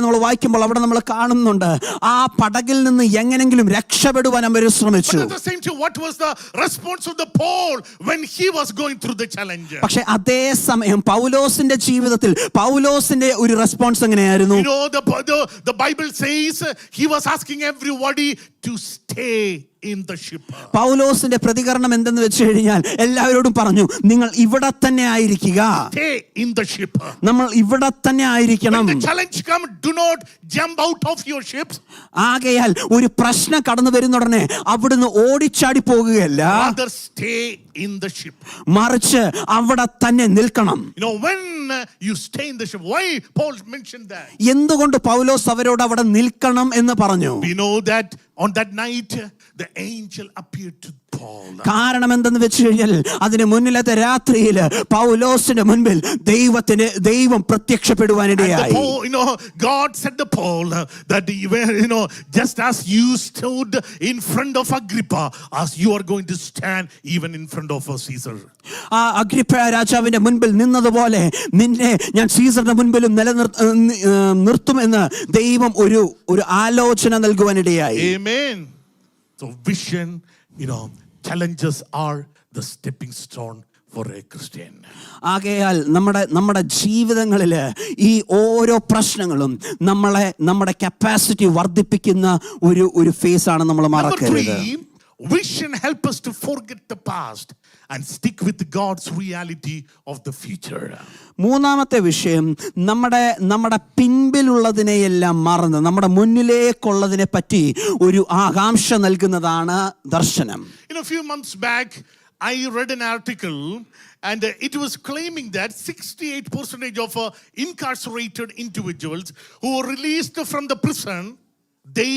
നമ്മൾ വായിക്കുമ്പോൾ അവിടെ നമ്മൾ കാണുന്നുണ്ട് ആ പടകിൽ നിന്ന് എങ്ങനെങ്കിലും രക്ഷപ്പെടുവാൻ അവർ ശ്രമിച്ചു. But at the same time, what was the response of the Paul when he was going through the challenge? പക്ഷെ അതേ സമയം പൗലോസിന്റെ ജീവിതത്തിൽ പൗലോസിന്റെ ഒരു റെസ്പോൺസ് എങ്ങനെയായിരുന്നു? You know, the Bible says he was asking everybody to stay in the ship. പൗലോസിന്റെ പ്രതികരണം എന്തെന്ന് വെച്ച് കഴിഞ്ഞാൽ എല്ലാവരോടും പറഞ്ഞു, നിങ്ങൾ ഇവിടെ തന്നെ ആയിരിക്കുക. Stay in the ship. നമ്മൾ ഇവിടെ തന്നെ ആയിരിക്കണം. When the challenge come, do not jump out of your ships. ആകയാൽ ഒരു പ്രശ്നം കടന്നു വരുന്നുടനെ അവിടുന്ന് ഓടിച്ചാടി പോകുകയല്ല, Rather stay in the ship. മറിച്ച് അവിടെ തന്നെ നിൽക്കണം. You know, when you stay in the ship, why Paul mentioned that? എന്തുകൊണ്ട് പൗലോസ് അവരോട് അവിടെ നിൽക്കണം എന്ന് പറഞ്ഞു? We know that on that night the angel appeared to Paul. കാരണം എന്തെന്ന് വെച്ച് കഴിഞ്ഞാൽ അതിന് മുന്നിലത്തെ രാത്രിയിൽ പൗലോസിന്റെ മുൻപിൽ ദൈവം പ്രത്യക്ഷപ്പെടുവാനിടയായി. You know, God said to Paul that you know, just as you stood in front of Agrippa, as you are going to stand even in front of Caesar. ആ അഗ്രിപ്പ രാജാവിന്റെ മുൻപിൽ നിന്നതുപോലെ നിന്നെ ഞാൻ സീസറിന്റെ മുൻപിലും നിർത്തുമെന്ന് ദൈവം ഒരു ആലോചന നൽകുവാനിടയായി. Amen. So vision, you know, challenges are the stepping stone for a Christian. ആകയാൽ നമ്മുടെ ജീവിതങ്ങളിൽ ഈ ഓരോ പ്രശ്നങ്ങളും നമ്മുടെ കപ്പാസിറ്റി വർദ്ധിപ്പിക്കുന്ന ഒരു ഫേസ് ആണ് നമ്മൾ മറക്കരുത്. Vision help us to forget the past and stick with God's reality of the future. മൂന്നാമത്തെ വിഷയം നമ്മുടെ പിൻപിലുള്ളതിനെയെല്ലാം മറന്ന് നമ്മുടെ മുന്നിലേക്കുള്ളതിനെ പറ്റി ഒരു ആകാംക്ഷ നൽകുന്നതാണ് ദർശനം. You know, a few months back I read an article and it was claiming that 68% of incarcerated individuals who were released from the prison, they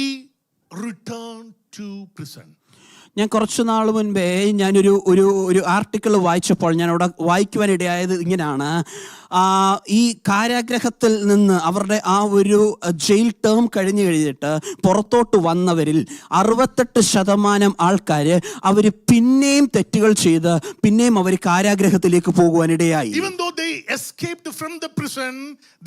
return to prison. ഞാൻ കുറച്ചു നാൾ മുൻപേ ഞാനൊരു ആർട്ടിക്കിൾ വായിച്ചപ്പോൾ ഞാൻ അവിടെ വായിക്കുവാനിടയായത് ഇങ്ങനെയാണ്. ഈ കാരാഗ്രഹത്തിൽ നിന്ന് അവരുടെ ആ ഒരു ജയിൽ ടേം കഴിഞ്ഞിട്ട് പുറത്തോട്ട് വന്നവരിൽ 68% ആൾക്കാർ അവർ പിന്നെയും തെറ്റുകൾ ചെയ്ത് പിന്നെയും അവർ കാരാഗ്രഹത്തിലേക്ക് പോകുവാനിടയായി. Even though they escaped from the prison,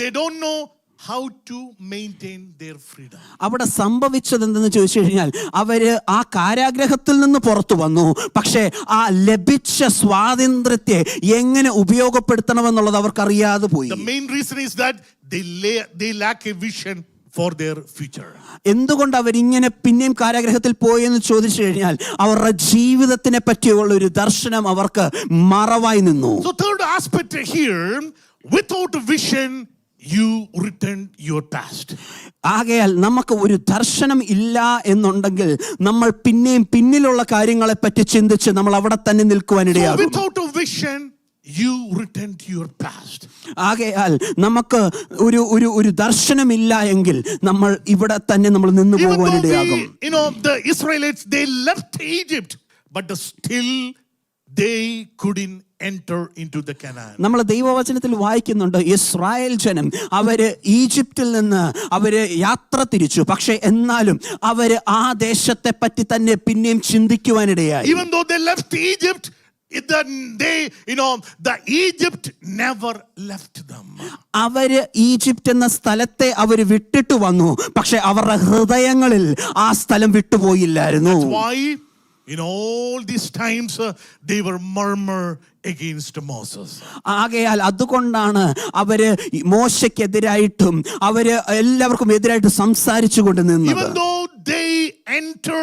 they don't know how to maintain their freedom. അവിടെ സംഭവിച്ചത് എന്തെന്ന് ചോദിച്ചു കഴിഞ്ഞാൽ അവര് ആ കാരാഗ്രഹത്തിൽ നിന്ന് പുറത്തു വന്നു, പക്ഷേ ആ ലഭിച്ച സ്വാതന്ത്ര്യത്തെ എങ്ങനെ ഉപയോഗപ്പെടുത്തണമെന്നുള്ളത് അവർക്കറിയാതെ പോയി. The main reason is that they lack a vision for their future. എന്തുകൊണ്ട് അവരിങ്ങനെ പിന്നെയും കാരാഗ്രഹത്തിൽ പോയി എന്ന് ചോദിച്ചു കഴിഞ്ഞാൽ അവരുടെ ജീവിതത്തിനെ പറ്റിയുള്ള ഒരു ദർശനം അവർക്ക് മറവായി നിന്നു. So third aspect here, without vision you return your past. ആകയാൽ നമുക്ക് ഒരു ദർശനം ഇല്ല എന്നുണ്ടെങ്കിൽ നമ്മൾ പിന്നെയും പിന്നിലുള്ള കാര്യങ്ങളെ പറ്റി ചിന്തിച്ച് നമ്മൾ അവിടെ തന്നെ നിൽക്കുവാനിടയാകും. Without a vision you return to your past. ആകയാൽ നമുക്ക് ഒരു ദർശനമില്ല എങ്കിൽ നമ്മൾ ഇവിടെ തന്നെ നമ്മൾ നിന്ന് പോകുവാനിടയാകും. You know, the Israelites, they left Egypt, but still they couldn't enter into the Canaan. നമ്മൾ ദൈവവചനത്തിൽ വായിക്കുന്നുണ്ട്, ഇസ്രായേൽ ജനം അവര് ഈജിപ്തിൽ നിന്ന് അവര് യാത്ര തിരിച്ചു, പക്ഷെ എന്നാലും അവര് ആ ദേശത്തെ പറ്റി തന്നെ പിന്നെയും ചിന്തിക്കുവാനിടയായി. Even though they left Egypt, the Egypt never left them. അവര് ഈജിപ്റ്റ് എന്ന സ്ഥലത്തെ അവര് വിട്ടിട്ട് വന്നു, പക്ഷെ അവരുടെ ഹൃദയങ്ങളിൽ ആ സ്ഥലം വിട്ടുപോയില്ലായിരുന്നു. That's why in all these times they were murmur against Moses. ആകയാൽ അതുകൊണ്ടാണ് അവര് മോശയ്ക്കെതിരായിട്ടും അവര് എല്ലാവർക്കും എതിരായിട്ട് സംസാരിച്ചു കൊണ്ട് നിന്നത്. Even though they enter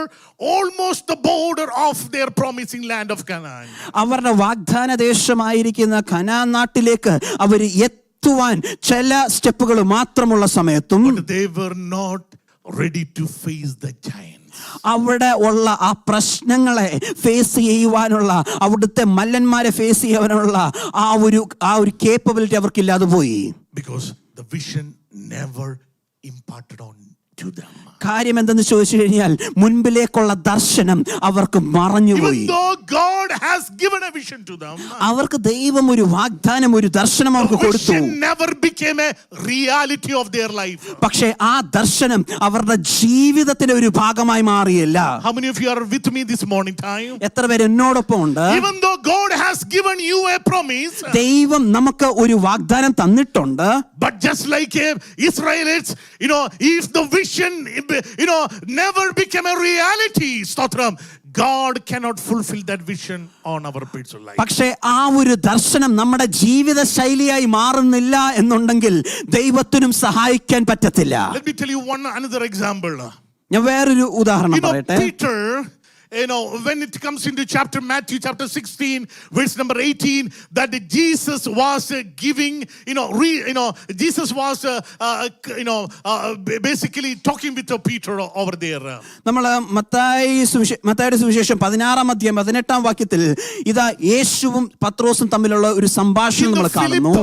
almost the border of their promising land of Canaan. അവരുടെ വാഗ്ദാന ദേശമായിരിക്കുന്ന കനാൻ നാട്ടിലേക്ക് അവർ എത്തുവാൻ ചില സ്റ്റെപ്പുകൾ മാത്രമുള്ള സമയത്തും But they were not ready to face the giants. അവിടെ ഉള്ള ആ പ്രശ്നങ്ങളെ ഫേസ് ചെയ്യുവാനുള്ള അവിടുത്തെ മല്ലന്മാരെ ഫേസ് ചെയ്യാനുള്ള ആ ഒരു കേപ്പബിലിറ്റി അവർക്കില്ലാതെ പോയി. Because the vision never imparted on to them. കാര്യം എന്തെന്ന് ചോദിച്ചു കഴിഞ്ഞാൽ മുൻപിലേക്കുള്ള ദർശനം അവർക്ക് മറഞ്ഞുപോയി. Even though God has given a vision to them, അവർക്ക് ദൈവം ഒരു വാഗ്ദാനം, ഒരു ദർശനം അവർക്ക് the കൊടുത്തു. vision never became a reality of their life. പക്ഷേ ആ ദർശനം അവരുടെ ജീവിതത്തിന്റെ ഒരു ഭാഗമായി മാറിയില്ല. How many of you are with me this morning time? എത്ര പേര് എന്നോടൊപ്പം ഉണ്ട്? Even though God has given you a promise, ദൈവം നമുക്ക് ഒരു വാഗ്ദാനം തന്നിട്ടുണ്ട്. but just like Israelites, if the vision, never became a reality, stotram, God cannot fulfill that vision on our personal life. പക്ഷേ ആ ഒരു ദർശനം നമ്മുടെ ജീവിത ശൈലിയായി മാറുന്നില്ല എന്നുണ്ടെങ്കിൽ ദൈവത്തിനും സഹായിക്കാൻ പറ്റത്തില്ല. Let me tell you another example. ഞാൻ വേറൊരു ഉദാഹരണം പറയട്ടെ. Peter, when it comes into Matthew chapter 16, verse number 18, that Jesus was giving, Jesus was, basically talking with Peter over there. നമ്മൾ മത്തായിയുടെ സുവിശേഷം 16-ാം അധ്യായം 18-ാം വാക്യത്തിൽ ഇതാ യേശുവും പത്രോസും തമ്മിലുള്ള ഒരു സംഭാഷണം നമ്മൾ കാണുന്നു.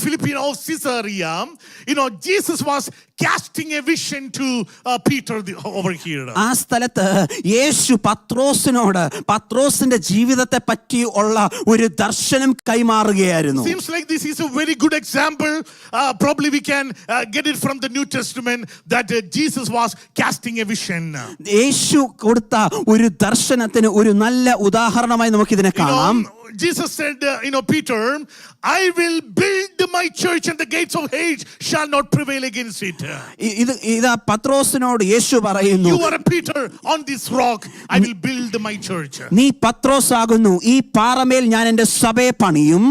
Philippi of Caesarea, Jesus was casting a vision to Peter over here. ആ സ്ഥലത്ത് യേശു പത്രോസിനോട് പത്രോസിന്റെ ജീവിതത്തെ പറ്റി ഉള്ള ഒരു ദർശനം കൈമാറുകയായിരുന്നു. Seems like this is a very good example. Probably we can get it from the New Testament that Jesus was casting a vision. യേശു കൊടുത്ത ഒരു ദർശനത്തിന് ഒരു നല്ല ഉദാഹരണമായി നമുക്ക് ഇതിനെ കാണാം. Jesus said, Peter, I will build my church and the gates of hate shall not prevail against it. ഇതാ പത്രോസിനോട് യേശു പറയുന്നു, You are a Peter, on this rock I will build my church. നീ പത്രോസ് ആകുന്നു, ഈ പാറമേൽ ഞാൻ എൻ്റെ സഭയെ പണിയും,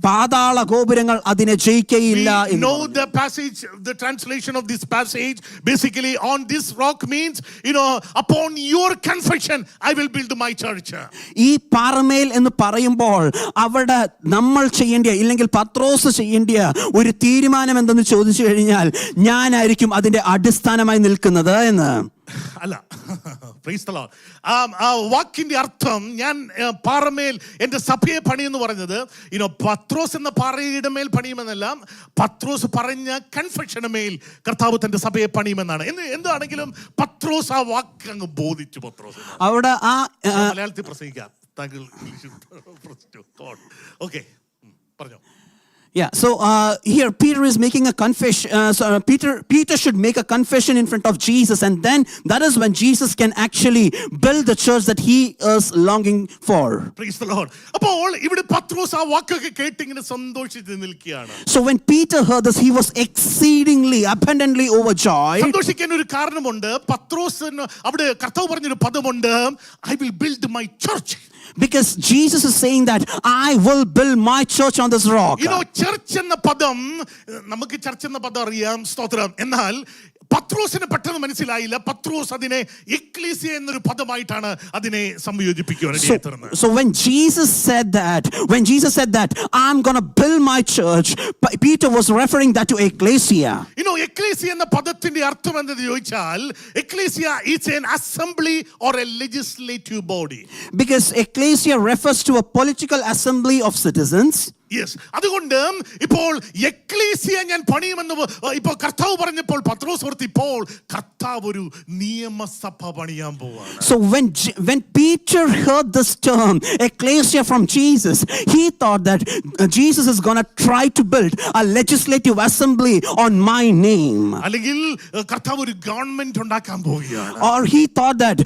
പാതാള ഗോപുരങ്ങൾ അതിനെ ജയിക്കയില്ല. We know the passage, the translation of this passage. Basically, on this rock means, upon your confession, I will build my church. ഈ പാറമേൽ എന്ന് പറയുമ്പോൾ അവിടെ നമ്മൾ ചെയ്യേണ്ട, ഇല്ലെങ്കിൽ പത്രോസ് ചെയ്യേണ്ട ഒരു തീരുമാനം എന്തെന്ന് ചോദിച്ചു കഴിഞ്ഞാൽ ഞാനായിരിക്കും അതിന്റെ അടിസ്ഥാനമായി നിൽക്കുന്നത് എന്ന്. അല്ല, പ്രൈസ് ദി ലോർഡ്. വാക്കിന്റെ അർത്ഥം ഞാൻ പാറമേൽ എൻ്റെ സഭയെ പണിയെന്ന് പറഞ്ഞത് പത്രോസ് എന്ന പാറയുടെ മേൽ പണിയുമെന്നല്ല, പത്രോസ് പറഞ്ഞ കൺഫെഷന് മേൽ കർത്താവ് തന്റെ സഭയെ പണിയുമെന്നാണ്. എന്താണെങ്കിലും പത്രോസ് ആ വാക്ക് അങ്ങ് ബോധിച്ചു. പത്രോസ് അവിടെ ആ മലയാളത്തിൽ പ്രസംഗിക്കാം, താങ്കൾ ഓക്കെ പറഞ്ഞോ. Yeah, so here Peter is making a confession. Peter should make a confession in front of Jesus, and then that is when Jesus can actually build the church that he is longing for. Praise the Lord. അപ്പോൾ ഇവിടെ പത്രോസ് ആ വാക്കൊക്കെ കേട്ട് ഇങ്ങനെ സന്തോഷിച്ച് നിൽക്കുകയാണ്. So when Peter heard this, he was exceedingly abundantly overjoyed. സന്തോഷിക്കാൻ ഒരു കാരണമുണ്ട്. പത്രോസിന് അവിടെ കർത്താവ് പറഞ്ഞൊരു പദമുണ്ട്, I will build my church. Because Jesus is saying that I will build my church on this rock. Church എന്ന പദം, നമുക്ക് ചർച്ച് എന്ന പദം അറിയാം, സ്തോത്രം. എന്നാൽ പത്രോസിന് പെട്ടെന്ന് മനസ്സിലായില്ല. പത്രോസ് അതിനെ എക്ലീസിയ എന്നൊരു പദമായിട്ടാണ് അതിനെ സംയോജിപ്പിക്കുക. So when Jesus said that I'm going to build my church, Peter was referring that to ecclesia. Ecclesia എന്ന പദത്തിന്റെ അർത്ഥം എന്തെന്ന് ചോദിച്ചാൽ, ecclesia is an assembly or a legislative body. Because ecclesia refers to a political assembly of citizens. Yes, അതുകൊണ്ട് ഇപ്പോൾ എക്ലീസിയ ഞാൻ പണിയുമെന്ന് ഇപ്പോൾ കർത്താവ് പറഞ്ഞപ്പോൾ പത്രോസ് ഓർത്ത് ഇപ്പോൾ കർത്താവ് ഒരു നിയമസഭ പണിയാൻ പോവാണ്. So when Peter heard this term ecclesia from Jesus, he thought that Jesus is going to try to build a legislative assembly on my name. അല്ലെങ്കിൽ കർത്താവ് ഒരു ഗവൺമെന്റ് ഉണ്ടാക്കാൻ പോവുകയാണ്. Or he thought that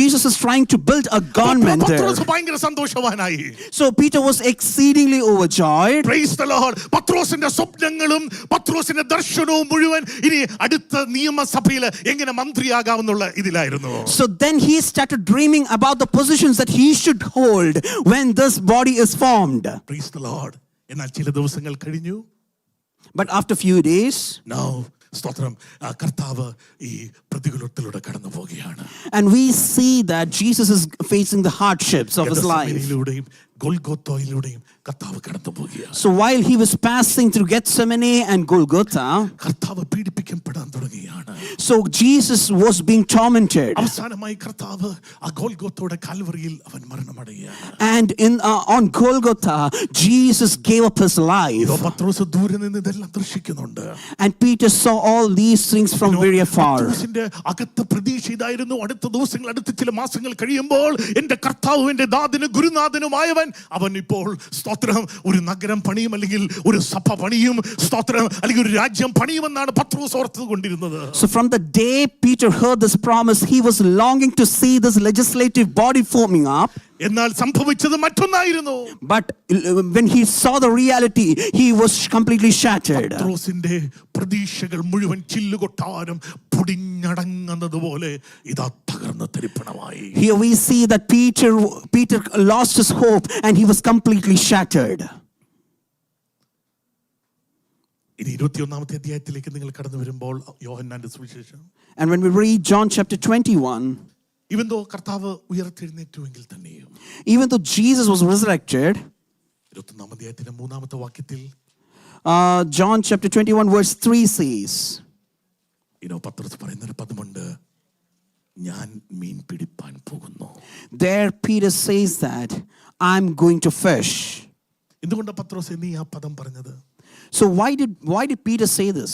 Jesus is trying to build a government there. പത്രോസ് ഭയങ്കര സന്തോഷവാനായി. So Peter was exceedingly overjoyed. Praise the Lord. പത്രോസിന്റെ സ്വപ്നങ്ങളും പത്രോസിന്റെ ദർശനവും മുഴുവൻ ഇനി അടുത്ത നിയമസഭയിൽ എങ്ങനെ മന്ത്രിയാകാമെന്നുള്ള ഇതിലായിരുന്നു. So then he started dreaming about the positions that he should hold when this body is formed. Praise the Lord. എന്നാൽ ചില ദിവസങ്ങൾ കഴിഞ്ഞു. But after few days, now സ്തോത്രം, കർത്താവ് ഈ പ്രതികൂലത്തിലൂടെ കടന്നു പോവുകയാണ്. And we see that Jesus is facing the hardships of his life. ഗൊൽഗോത്തയിലൂടെയും കർത്താവ് കടന്നു പോകുകയാണ്. So while he was passing through Gethsemane and Golgotha, കർത്താവ് പീഡിപ്പിക്കപ്പെടാൻ തുടങ്ങുകയാണ്. so Jesus was being tormented. അവസാനമായി കർത്താവ് ആ ഗോൽഗോത്തയുടെ കാൽവറിയിൽ അവൻ മരണമടയുകയാണ്. And on Golgotha, Jesus gave up his life. പത്രോസ് ദൂരെ നിന്ന് ഇതെല്ലാം ദർശിക്കുന്നുണ്ട്. And Peter saw all these things from very far. പത്രോസിന്റെ അകത്ത് പ്രതീക്ഷ ഇതായിരുന്നു, അടുത്ത ദിവസങ്ങൾ, അടുത്ത ചില മാസങ്ങൾ കഴിയുമ്പോൾ എന്റെ കർത്താവും എന്റെ നാഥനും ഗുരുനാഥനുമായവൻ അവൻ ഇപ്പോൾ സ്തോത്രം ഒരു നഗരം പണിയും, അല്ലെങ്കിൽ ഒരു സഭ പണിയും, സ്തോത്രം അല്ലെങ്കിൽ ഒരു രാജ്യം പണിയുമെന്നാണ് പത്രോസ് ഓർത്തുകൊണ്ടിരുന്നത്. So from the day Peter heard this promise, he was longing to see this legislative body forming up. എന്നാൽ സംഭവിച്ചത് മറ്റൊന്നായിരുന്നു. But when he saw the reality, he was completely shattered. പത്രോസിന്റെ പ്രതീക്ഷകൾ മുഴുവൻ ചില്ലുകൊട്ടാരം പൊടിഞ്ഞടങ്ങുന്നതുപോലെ ഇതാ തകർന്ന് തരിപ്പണമായി. Here we see that Peter lost his hope and he was completely shattered. ഇനി 21-ാമത്തെ അധ്യായത്തിലേക്ക് നിങ്ങൾ കടന്നു വരുമ്പോൾ യോഹന്നാന്റെ സുവിശേഷം, And when we read John chapter 21, even though കർത്താവ് ഉയർത്തെഴുന്നേറ്റുവെങ്കിൽ തന്നെയും, even though Jesus was resurrected, 21-ാം അധ്യായത്തിന്റെ 3-ാമത്തെ വാക്യത്തിൽ John chapter 21 verse 3 says, പത്രോസ് പറയുന്നൊരു പദമുണ്ട്, ഞാൻ മീൻ പിടിപ്പാൻ പോകുന്നു. There Peter says that I'm going to fish. എന്തുകൊണ്ട് പത്രോസ് നീ ആ പദം പറഞ്ഞത്? So why did Peter say this?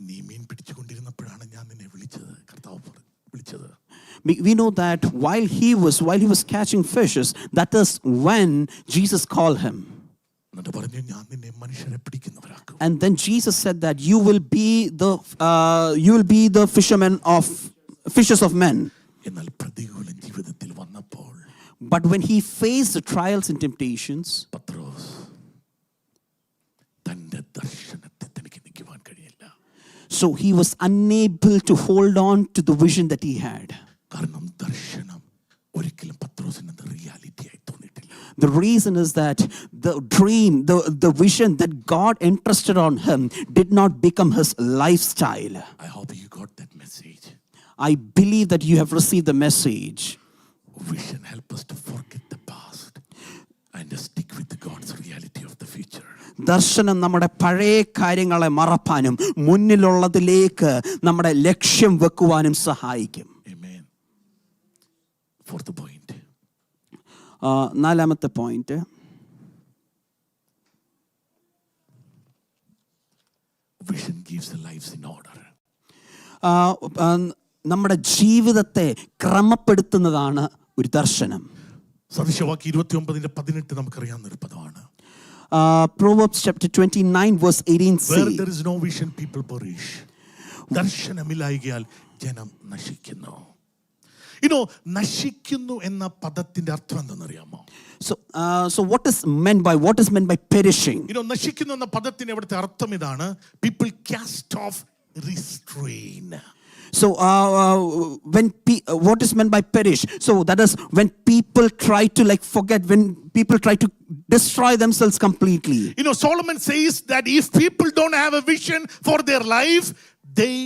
നീ മീൻ പിടിച്ചുകൊണ്ടിരുന്നപ്പോഴാണ് ഞാൻ നിന്നെ വിളിച്ചത്, കർത്താവ് വിളിച്ചത്. We know that while he was catching fishes, that is when Jesus called him. എന്നിട്ട് പറഞ്ഞു, ഞാൻ നിന്നെ മനുഷ്യരെ പിടിക്കുന്നവരാക്കും. And then Jesus said that you will be the fishers of men. എന്നാൽ പ്രതികൂല ജീവിതത്തിൽ വന്നപ്പോൾ, But when he faced the trials and temptations, പത്രോസ് തന്റെ ദർശനത്തെ തനിക്ക് നിൽക്കുവാൻ കഴിയില്ല. so he was unable to hold on to the vision that he had. കാരണം ദർശനം ഒരിക്കലും പത്രോസിന് റിയാലിറ്റി ആയി തോന്നിയിട്ടില്ല. The reason is that the dream, the vision that God entrusted on him did not become his lifestyle. I hope you got that message. I believe that you have received the message. Vision help us to forget the past and stick with God's reality of the future. ദർശനം നമ്മുടെ പഴയ കാര്യങ്ങളെ മറപ്പാനും മുന്നിലുള്ളതിലേക്ക് നമ്മുടെ ലക്ഷ്യം വെക്കുവാനും സഹായിക്കും. Amen. Fourth point. 4ാമത്തെ point, vision gives the lives in order. നമ്മുടെ ജീവിതത്തെ ക്രമപ്പെടുത്തുന്നതാണ് ഒരു ദർശനം. സദൃശവാക്യം 29:18 നമുക്കറിയാവുന്ന ഒരു പദമാണ്. Proverbs chapter 29 verse 18 Where says, there is no vision, people perish. ദർശനമില്ലായ്കയാൽ ജനം നശിക്കുന്നു. നശിക്കുന്നു എന്ന പദത്തിന്റെ അർത്ഥം എന്തെന്നറിയാമോ? So what is meant by perishing? നശിക്കുന്നു എന്ന പദത്തിന്റെ അവിടുത്തെ അർത്ഥം ഇതാണ്, people cast off restraint. So what is meant by perish? So that is when people try to forget, when people try to destroy themselves completely. Solomon says that if people don't have a vision for their life, they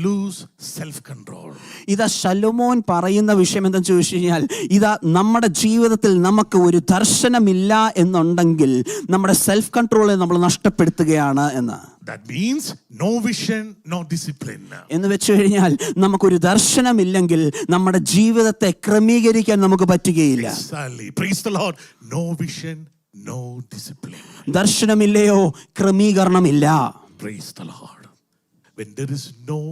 lose self control. ഇതാ ശലോമോൻ പറയുന്ന വിഷയം എന്താണെന്ന് ചോദിച്ചു കഴിഞ്ഞാൽ, ഇതാ നമ്മുടെ ജീവിതത്തിൽ നമുക്ക് ഒരു ദർശനമില്ല എന്നുണ്ടെങ്കിൽ നമ്മുടെ സെൽഫ് കൺട്രോളെ നമ്മൾ നഷ്ടപ്പെടുത്തുകയാണ് എന്ന്. That means no vision, no discipline. എന്ന് വെച്ച് കഴിഞ്ഞാൽ നമുക്കൊരു ദർശനമില്ലെങ്കിൽ നമ്മുടെ ജീവിതത്തെ ക്രമീകരിക്കാൻ നമുക്ക് പറ്റുകയില്ല. Exactly. Praise the Lord. No vision, no discipline. ദർശനമില്ലയോ ക്രമീകരണമില്ല. Praise the Lord. When there is no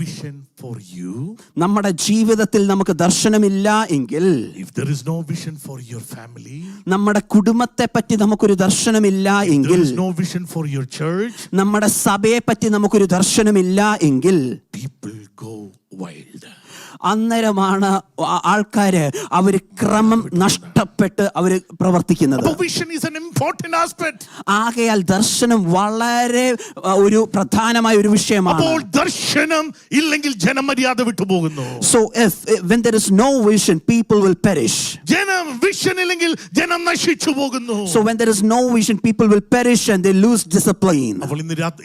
vision for you, നമ്മുടെ ജീവിതത്തിൽ നമുക്ക് ദർശനമില്ല എങ്കിൽ, if there is no vision for your family, നമ്മുടെ കുടുംബത്തെ പറ്റി നമുക്കൊരു ദർശനമില്ല എങ്കിൽ, there is no vision for your church, നമ്മുടെ സഭയെ പറ്റി നമുക്കൊരു ദർശനമില്ല എങ്കിൽ, people go wild. അന്നേരമാണ് ആൾക്കാര് അവര് ക്രമം നഷ്ടപ്പെട്ട് അവര് പ്രവർത്തിക്കുന്നത്. Vision is an important aspect. ആകയാൽ ദർശനം വളരെ ഒരു പ്രധാനമായ ഒരു വിഷയമാണ്. അപ്പോൾ ദർശനം ഇല്ലെങ്കിൽ ജനം മര്യാദ വിട്ടുപോകുന്നു. So when there is no vision, people will perish. ജനം vision ഇല്ലെങ്കിൽ ജനം നശിച്ചു പോകുന്നു. So when there is no vision, people will perish and they lose discipline. അപ്പോൾ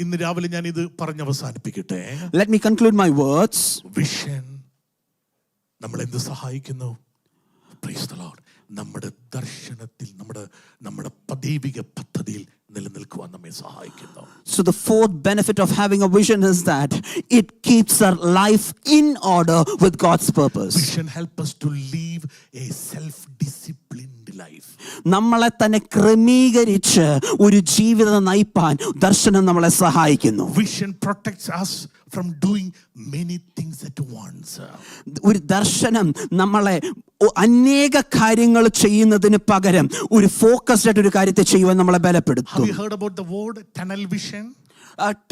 ഇന്ന് രാവിലെ ഞാൻ ഇത് പറഞ്ഞ് അവസാനിപ്പിക്കട്ടെ. Let me conclude my words. Vision നമ്മളെ എന്ത് സഹായിക്കുന്നു? Praise the Lord. നമ്മുടെ ദർശനത്തിൽ നമ്മുടെ ദൈവിക പദ്ധതിയിൽ നിലനിൽക്കുവാൻ നമ്മെ സഹായിക്കുന്നു. So the fourth benefit of having a vision is that it keeps our life in order with God's purpose. Vision help us to live a self-disciplined life. നമ്മളെ തന്നെ ക്രമീകരിച്ച് ഒരു ജീവിതം നയിപ്പാൻ ദർശനം നമ്മളെ സഹായിക്കുന്നു. Vision protects us from doing many things at once. ഒരു ദർശനം നമ്മളെ അനേക കാര്യങ്ങൾ ചെയ്യുന്നതിന് പകരം ഒരു ഫോക്കസ്ഡ് ആയിട്ട് ഒരു കാര്യത്തെ ചെയ്യുവാൻ നമ്മളെ ബലപ്പെടുത്തും. Have you heard about the word tunnel vision?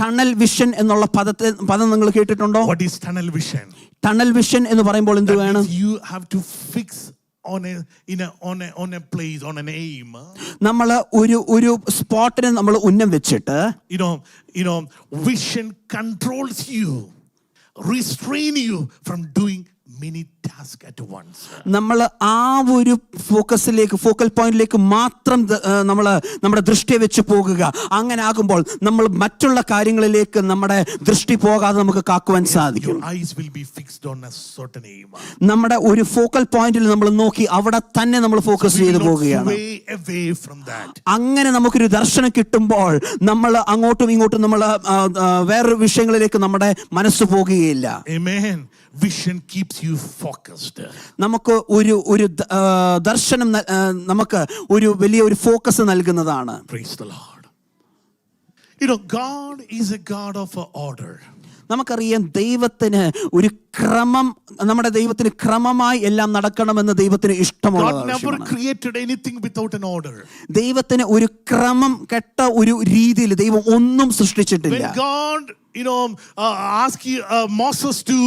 Tunnel vision എന്നുള്ള പദം നിങ്ങൾ കേട്ടിട്ടുണ്ടോ? What is tunnel vision? Tunnel vision എന്ന് പറയുമ്പോൾ എന്ത് വേണം? You have to fix on a place, on an aim. നമ്മൾ ഒരു സ്പോട്ടിനെ നമ്മൾ ഉന്നം വെച്ചിട്ട് you know vision controls you, restrain you from doing many tasks at once. നമ്മൾ ആ ഒരു ഫോക്കൽ പോയിന്റിലേക്ക് മാത്രം നമ്മുടെ ദൃഷ്ടി വെച്ച് പോകുക. അങ്ങനെ ആകുമ്പോൾ നമ്മൾ മറ്റുള്ള കാര്യങ്ങളിലേക്ക് നമ്മുടെ ദൃഷ്ടി പോകാതെ നമുക്ക് കാക്കുവാൻ സാധിക്കും. Your eyes will be fixed on a certain aim. നമ്മുടെ ഒരു ഫോക്കൽ പോയിന്റിൽ നമ്മൾ നോക്കി അവിടെ തന്നെ നമ്മൾ ഫോക്കസ് ചെയ്ത് പോവുകയാണ്. Away from that. അങ്ങനെ നമുക്കൊരു ദർശനം കിട്ടുമ്പോൾ നമ്മൾ അങ്ങോട്ടും ഇങ്ങോട്ടും നമ്മൾ വേറൊരു വിഷയങ്ങളിലേക്ക് നമ്മുടെ മനസ്സ് പോകുകയില്ല. Amen. Vision keeps you focused. നമുക്ക് ഒരു ദർശനം നമുക്ക് ഒരു വലിയ ഒരു ഫോക്കസ് നൽകുന്നതാണ്. Praise the Lord. God is a God of order. നമുക്കറിയാം ദൈവത്തിന് ഒരു ക്രമം, നമ്മുടെ ദൈവത്തിന് ക്രമമായി എല്ലാം നടക്കണമെന്ന് ദൈവത്തിന് ഇഷ്ടമുള്ളതാണ്. God never created anything without an order. ദൈവത്തിന് ഒരു ക്രമം കെട്ട ഒരു രീതിയിൽ ദൈവം ഒന്നും സൃഷ്ടിച്ചിട്ടില്ല. When God asked Moses to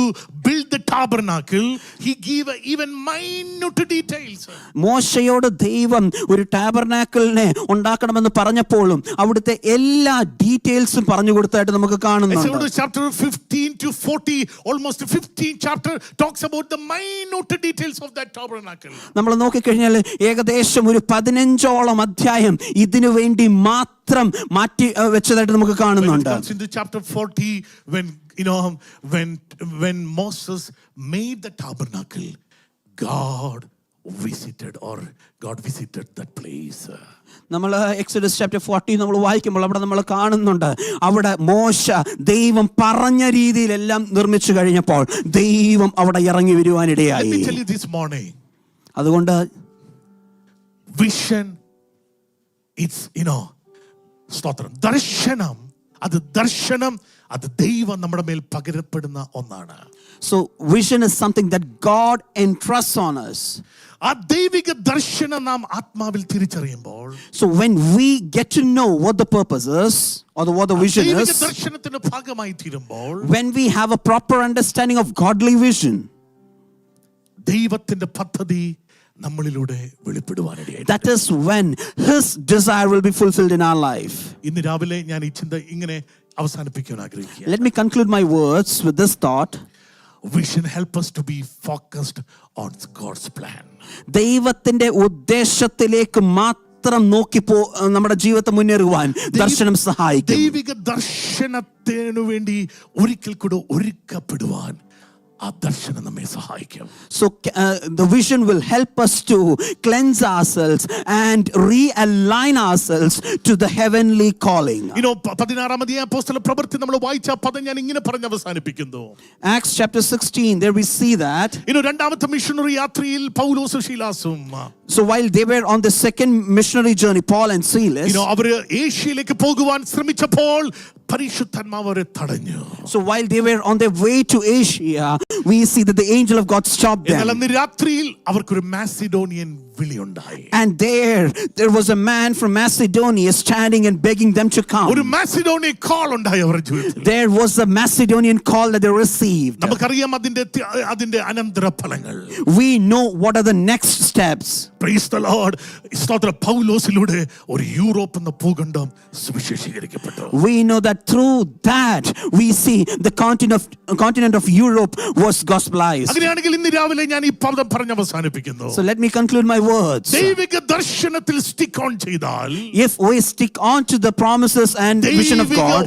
build the tabernacle, he gave even minute details. മോശയോട് ദൈവം ഒരു ടാബർനാക്കിളിനെ ഉണ്ടാക്കണമെന്ന് പറഞ്ഞപ്പോഴും അവിടുത്തെ എല്ലാ ഡീറ്റെയിൽസും പറഞ്ഞു കൊടുത്തായിട്ട് നമുക്ക് കാണുന്നുണ്ട്. Exodus chapter 15 to 40, almost 15 chapter talks about the minute details of that tabernacle. നമ്മൾ നോക്കിക്കഴിഞ്ഞാൽ ഏകദേശം ഒരു 15ഓളം അധ്യായം ഇതിനു വേണ്ടി മാത്രം മാറ്റി വെച്ചതായിട്ട് നമുക്ക് കാണുന്നുണ്ട്. When it comes into chapter 40, when Moses made the tabernacle, God visited that place. നമ്മൾ എക്സോഡസ് ചാപ്റ്റർ 40 നമ്മൾ വായിക്കുമ്പോൾ അവിടെ നമ്മൾ കാണുന്നുണ്ട്, അവിടെ മോശ ദൈവം പറഞ്ഞ രീതിയിലെല്ലാം നിർമ്മിച്ചു കഴിഞ്ഞപ്പോൾ ദൈവം അവിടെ ഇറങ്ങി വരുവാനിടയായി. Let me tell you this morning. അതുകൊണ്ട് vision, it's സ്തോത്രം, ദർശനം അത് ദൈവം നമ്മുടെ മേൽ പകരപ്പെടുന്ന ഒന്നാണ്. So vision is something that God entrusts on us. ആ ദൈവിക ദർശനം നാം ആത്മാവിൽ തിരിച്ചറിയുമ്പോൾ, so when we get to know what the purpose is or what the vision ദൈവിക is, ദർശനത്തിന്റെ ഭാഗമായി തീരുമ്പോൾ, when we have a proper understanding of godly vision, ദൈവത്തിന്റെ പദ്ധതി നമ്മളിലൂടെ വെളിപ്പെടുവാനിടയായി. that is when his desire will be fulfilled in our life. ഇന്ന് രാവിലെ ഞാൻ ഈ ചിന്ത ഇങ്ങനെ അവസാനിപ്പിക്കാൻ ആഗ്രഹിക്കുകയാണ്. Let me conclude my words with this thought. Vision help us to be focused on God's plan. ദൈവത്തിന്റെ ഉദ്ദേശത്തിലേക്ക് മാത്രം നോക്കി നമ്മുടെ ജീവിതത്തെ മുന്നേറുവാൻ ദർശനം സഹായിക്കും. ദൈവിക ദർശനത്തിനു വേണ്ടി ഒരിക്കൽ കൂടെ ഒരുക്കപ്പെടുവാൻ ആ ദർശനം നമ്മെ സഹായിക്കും. So the vision will help us to cleanse ourselves and realign ourselves to the heavenly calling. 16-ാം അധ്യായം അപ്പോസ്തല പ്രവൃത്തി നമ്മൾ വായിച്ച പദം ഞാൻ ഇങ്ങനെ പറഞ്ഞ് അവസാനിപ്പിക്കുന്നു. Acts chapter 16, there we see that രണ്ടാമത്തെ മിഷണറി യാത്രയിൽ പൗലോസും ശീലാസും, so while they were on the second missionary journey, Paul and Silas, അവർ ഏഷ്യയിലേക്ക് പോകുവാൻ ശ്രമിച്ചപ്പോൾ പരിശുദ്ധാത്മാവ് അവരെ തടഞ്ഞു. so while they were on their way to Asia, we see that the angel of God stopped them. എന്നാൽ അന്ന് രാത്രിയിൽ അവർക്കൊരു Macedonian വിളിയുണ്ടായി. And there was a man from Macedonia standing and begging them to come. ഒരു മാസിഡോണിയൻ കോൾ ഉണ്ടായി അവരുടെ ജീവിതത്തിൽ. There was a Macedonian call that they received. നമുക്കറിയാം അതിന്റെ അനന്തരഫലങ്ങൾ. We know what are the next steps. Praise the Lord. സ്തോത്രം. പൗലോസിലൂടെ ഒരു യൂറോപ്പ് എന്ന ഭൂഖണ്ഡം സുവിശേഷീകരിക്കപ്പെട്ടു. We know that through that we see the continent of Europe was gospelized. അങ്ങനെയാണെങ്കിൽ ഇന്ന് രാവിലെ ഞാൻ ഈ പദം പറഞ്ഞ് അവസാനിപ്പിക്കുന്നു. So let me conclude my words. ദൈവിക ദർശനത്തിൽ സ്റ്റിക്ക് ഓൺ ചെയ്താൽ, if we stick on to the promises and vision of God,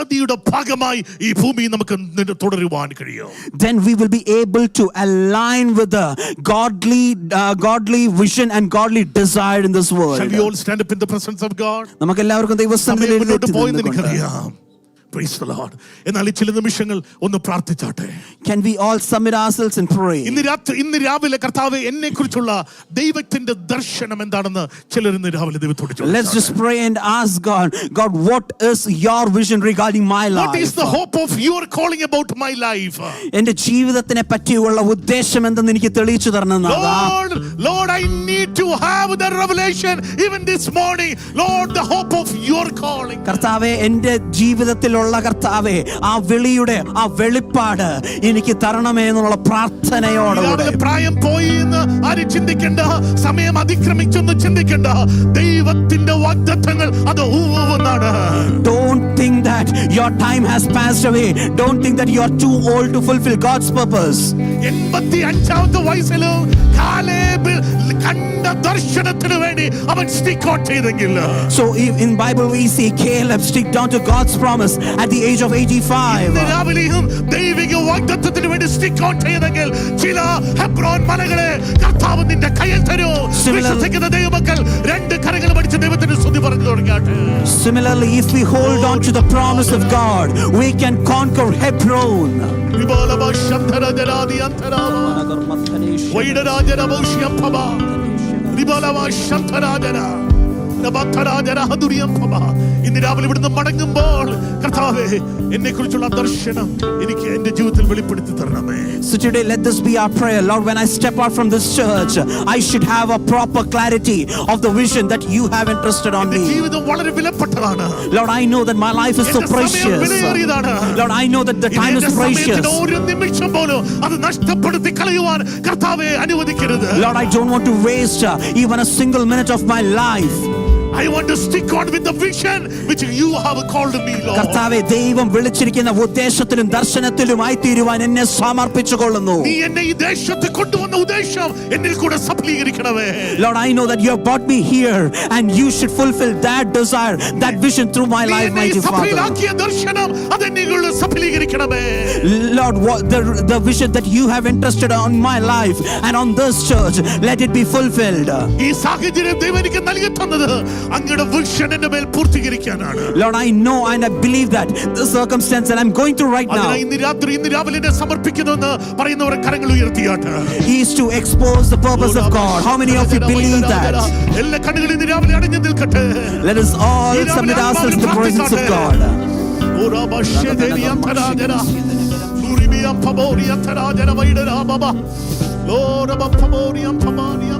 പദ്ധതിയുടെ ഭാഗമായി ഈ ഭൂമി നമുക്ക് തുടരുവാൻ കഴിയും. Then we will be able to align with the godly vision and godly desire in this world. Shall we all stand up in the presence of God? നമുക്ക് എല്ലാവർക്കും ദൈവസന്നിധിയിൽ എഴുന്നേറ്റ് പോയെന്ന് നിന്നുകൊണ്ട് എനിക്കറിയാം. Praise the Lord. എന്നാൽ ഈ ചില നിമിഷങ്ങൾ ഒന്ന് പ്രാർത്ഥിച്ചാട്ടെ. Can we all submit ourselves and pray? ഇന്ന് രാവിലെ കർത്താവേ എന്നെ കുറിച്ചുള്ള ദൈവത്തിന്റെ ദർശനം എന്താണെന്ന് ചിലർ ഇന്ന് രാവിലെ ദൈവത്തോട് ചോദിച്ചു. Let's just pray and ask God, what is your vision regarding my life? What is the hope of your calling about my life? എൻ്റെ ജീവിതത്തിനെ പറ്റിയുള്ള ഉദ്ദേശം എന്തെന്ന് എനിക്ക് തെളിയിച്ചു തരണം. Lord, I need to have the revelation even this morning. Lord, the hope of your calling. കർത്താവേ എൻ്റെ ജീവിതത്തിലുള്ള കർത്താവേ ആ വിളിയുടെ ആ വെളിപ്പാട് എനിക്ക് തരണമേ എന്നുള്ള പ്രാർത്ഥനയോടെ. പ്രായം പോയി എന്ന് ആരും ചിന്തിക്കേണ്ട, സമയം അതിക്രമിച്ചൊന്നും ചിന്തിക്കേണ്ട. ദൈവത്തിന്റെ വാഗ്ദത്തങ്ങൾ അത് ഊവുന്നാണ്. Don't think that your time has passed away. Don't think that you are too old to fulfill God's purpose. 85ാമത്തെ വയസ്സിലും കാലേബ് കണ്ട ദർശനത്തിന് വേണ്ടി അവൻ സ്റ്റിക്ക് ഔട്ട് ചെയ്തെങ്കിൽ. So in Bible we see Caleb stick down to God's promise at the age of 85. രാവിലെയും ദൈവിക വാഗ്ദത്തത്തിന് വേണ്ടി സ്റ്റിക്ക് ഔട്ട് ചെയ്തെങ്കിൽ ചില ഹെബ്രോൻ മലകളെ കർത്താവ് നിന്റെ കയ്യിൽ തരും. വിശ്വസിക്കുന്ന ദൈവമക്കൾ രണ്ട് കരങ്ങൾ പിടിച്ച് ദൈവത്തിന് സ്തുതി പറഞ്ഞു തുടങ്ങട്ടെ. Similarly, if we hold on to the promise of God, we can conquer Hebron. ഇന്ന് രാവിലെ ഇവിടുന്ന് മടങ്ങുമ്പോൾ കർത്താവേ എന്നെ കുറിച്ചുള്ള ദർശനം എനിക്ക് എന്റെ ജീവിതത്തിൽ വെളിപ്പെടുത്തി തരണമേ. So today let this be our prayer. Lord, when I step out from this church, I should have a proper clarity of the vision that you have entrusted on me. ജീവിതം വളരെ വിലപ്പെട്ടതാണ്. Lord, I know that my life is so precious. Lord, I know that the time is precious. ഒരു നിമിഷം പോലും അത് നഷ്ടപ്പെടുത്തി കളയുവാൻ കർത്താവേ അനുവദിക്കരുത്. Lord, I don't want to waste even a single minute of my life. I want to stick on with the vision which you have called me, Lord. കർത്താവേ ദൈവം വിളിച്ചിരിക്കുന്ന ഉദ്ദേശത്തിലും ദർശനത്തിലുമായി തീരുവാൻ എന്നെ സമർപ്പിച്ചുകൊള്ളുന്നു. നീ എന്നെ ഈ ദേശത്ത് കൊണ്ടുവന്ന ഉദ്ദേശം എന്നിൽ കൂടെ സഫലീകരിക്കണമേ. Lord, I know that you have brought me here and you should fulfill that desire, that vision through my life, mighty Father. സഫലീകരിക്കിയ ദർശനം അത് എന്നിൽ സഫലീകരിക്കണമേ. Lord, the vision that you have entrusted on my life and on this church, let it be fulfilled. ഈ സാഹചര്യം ദൈവം എനിക്ക് നൽകി തന്നത് അങ്ങയുടെ വിഷൻ എൻ്റെ മേൽ പൂർത്തീകരിക്കാനാണ്. Lord, I know and I believe that the circumstance that I'm going through right now ഇന്ന് രാവിലെ എന്നെ സമർപ്പിക്കുന്നുവെന്ന് പറയുന്നവരെ കരങ്ങൾ ഉയർത്തിയാട്ടെ. is to expose the purpose of God. How many of you believe that? എല്ലാ കണ്ണുകളും ഇന്ന് രാവിലെ അടഞ്ഞു നിൽക്കട്ടെ. Let us all submit ourselves to the presence of God. ഓരാ ബഷദേരിയ തരാജന നൂരിബിയ പബോരിയ തരാജന വൈഡരാ Baba ലോര ബപ്പബോരിയ പമാരിയ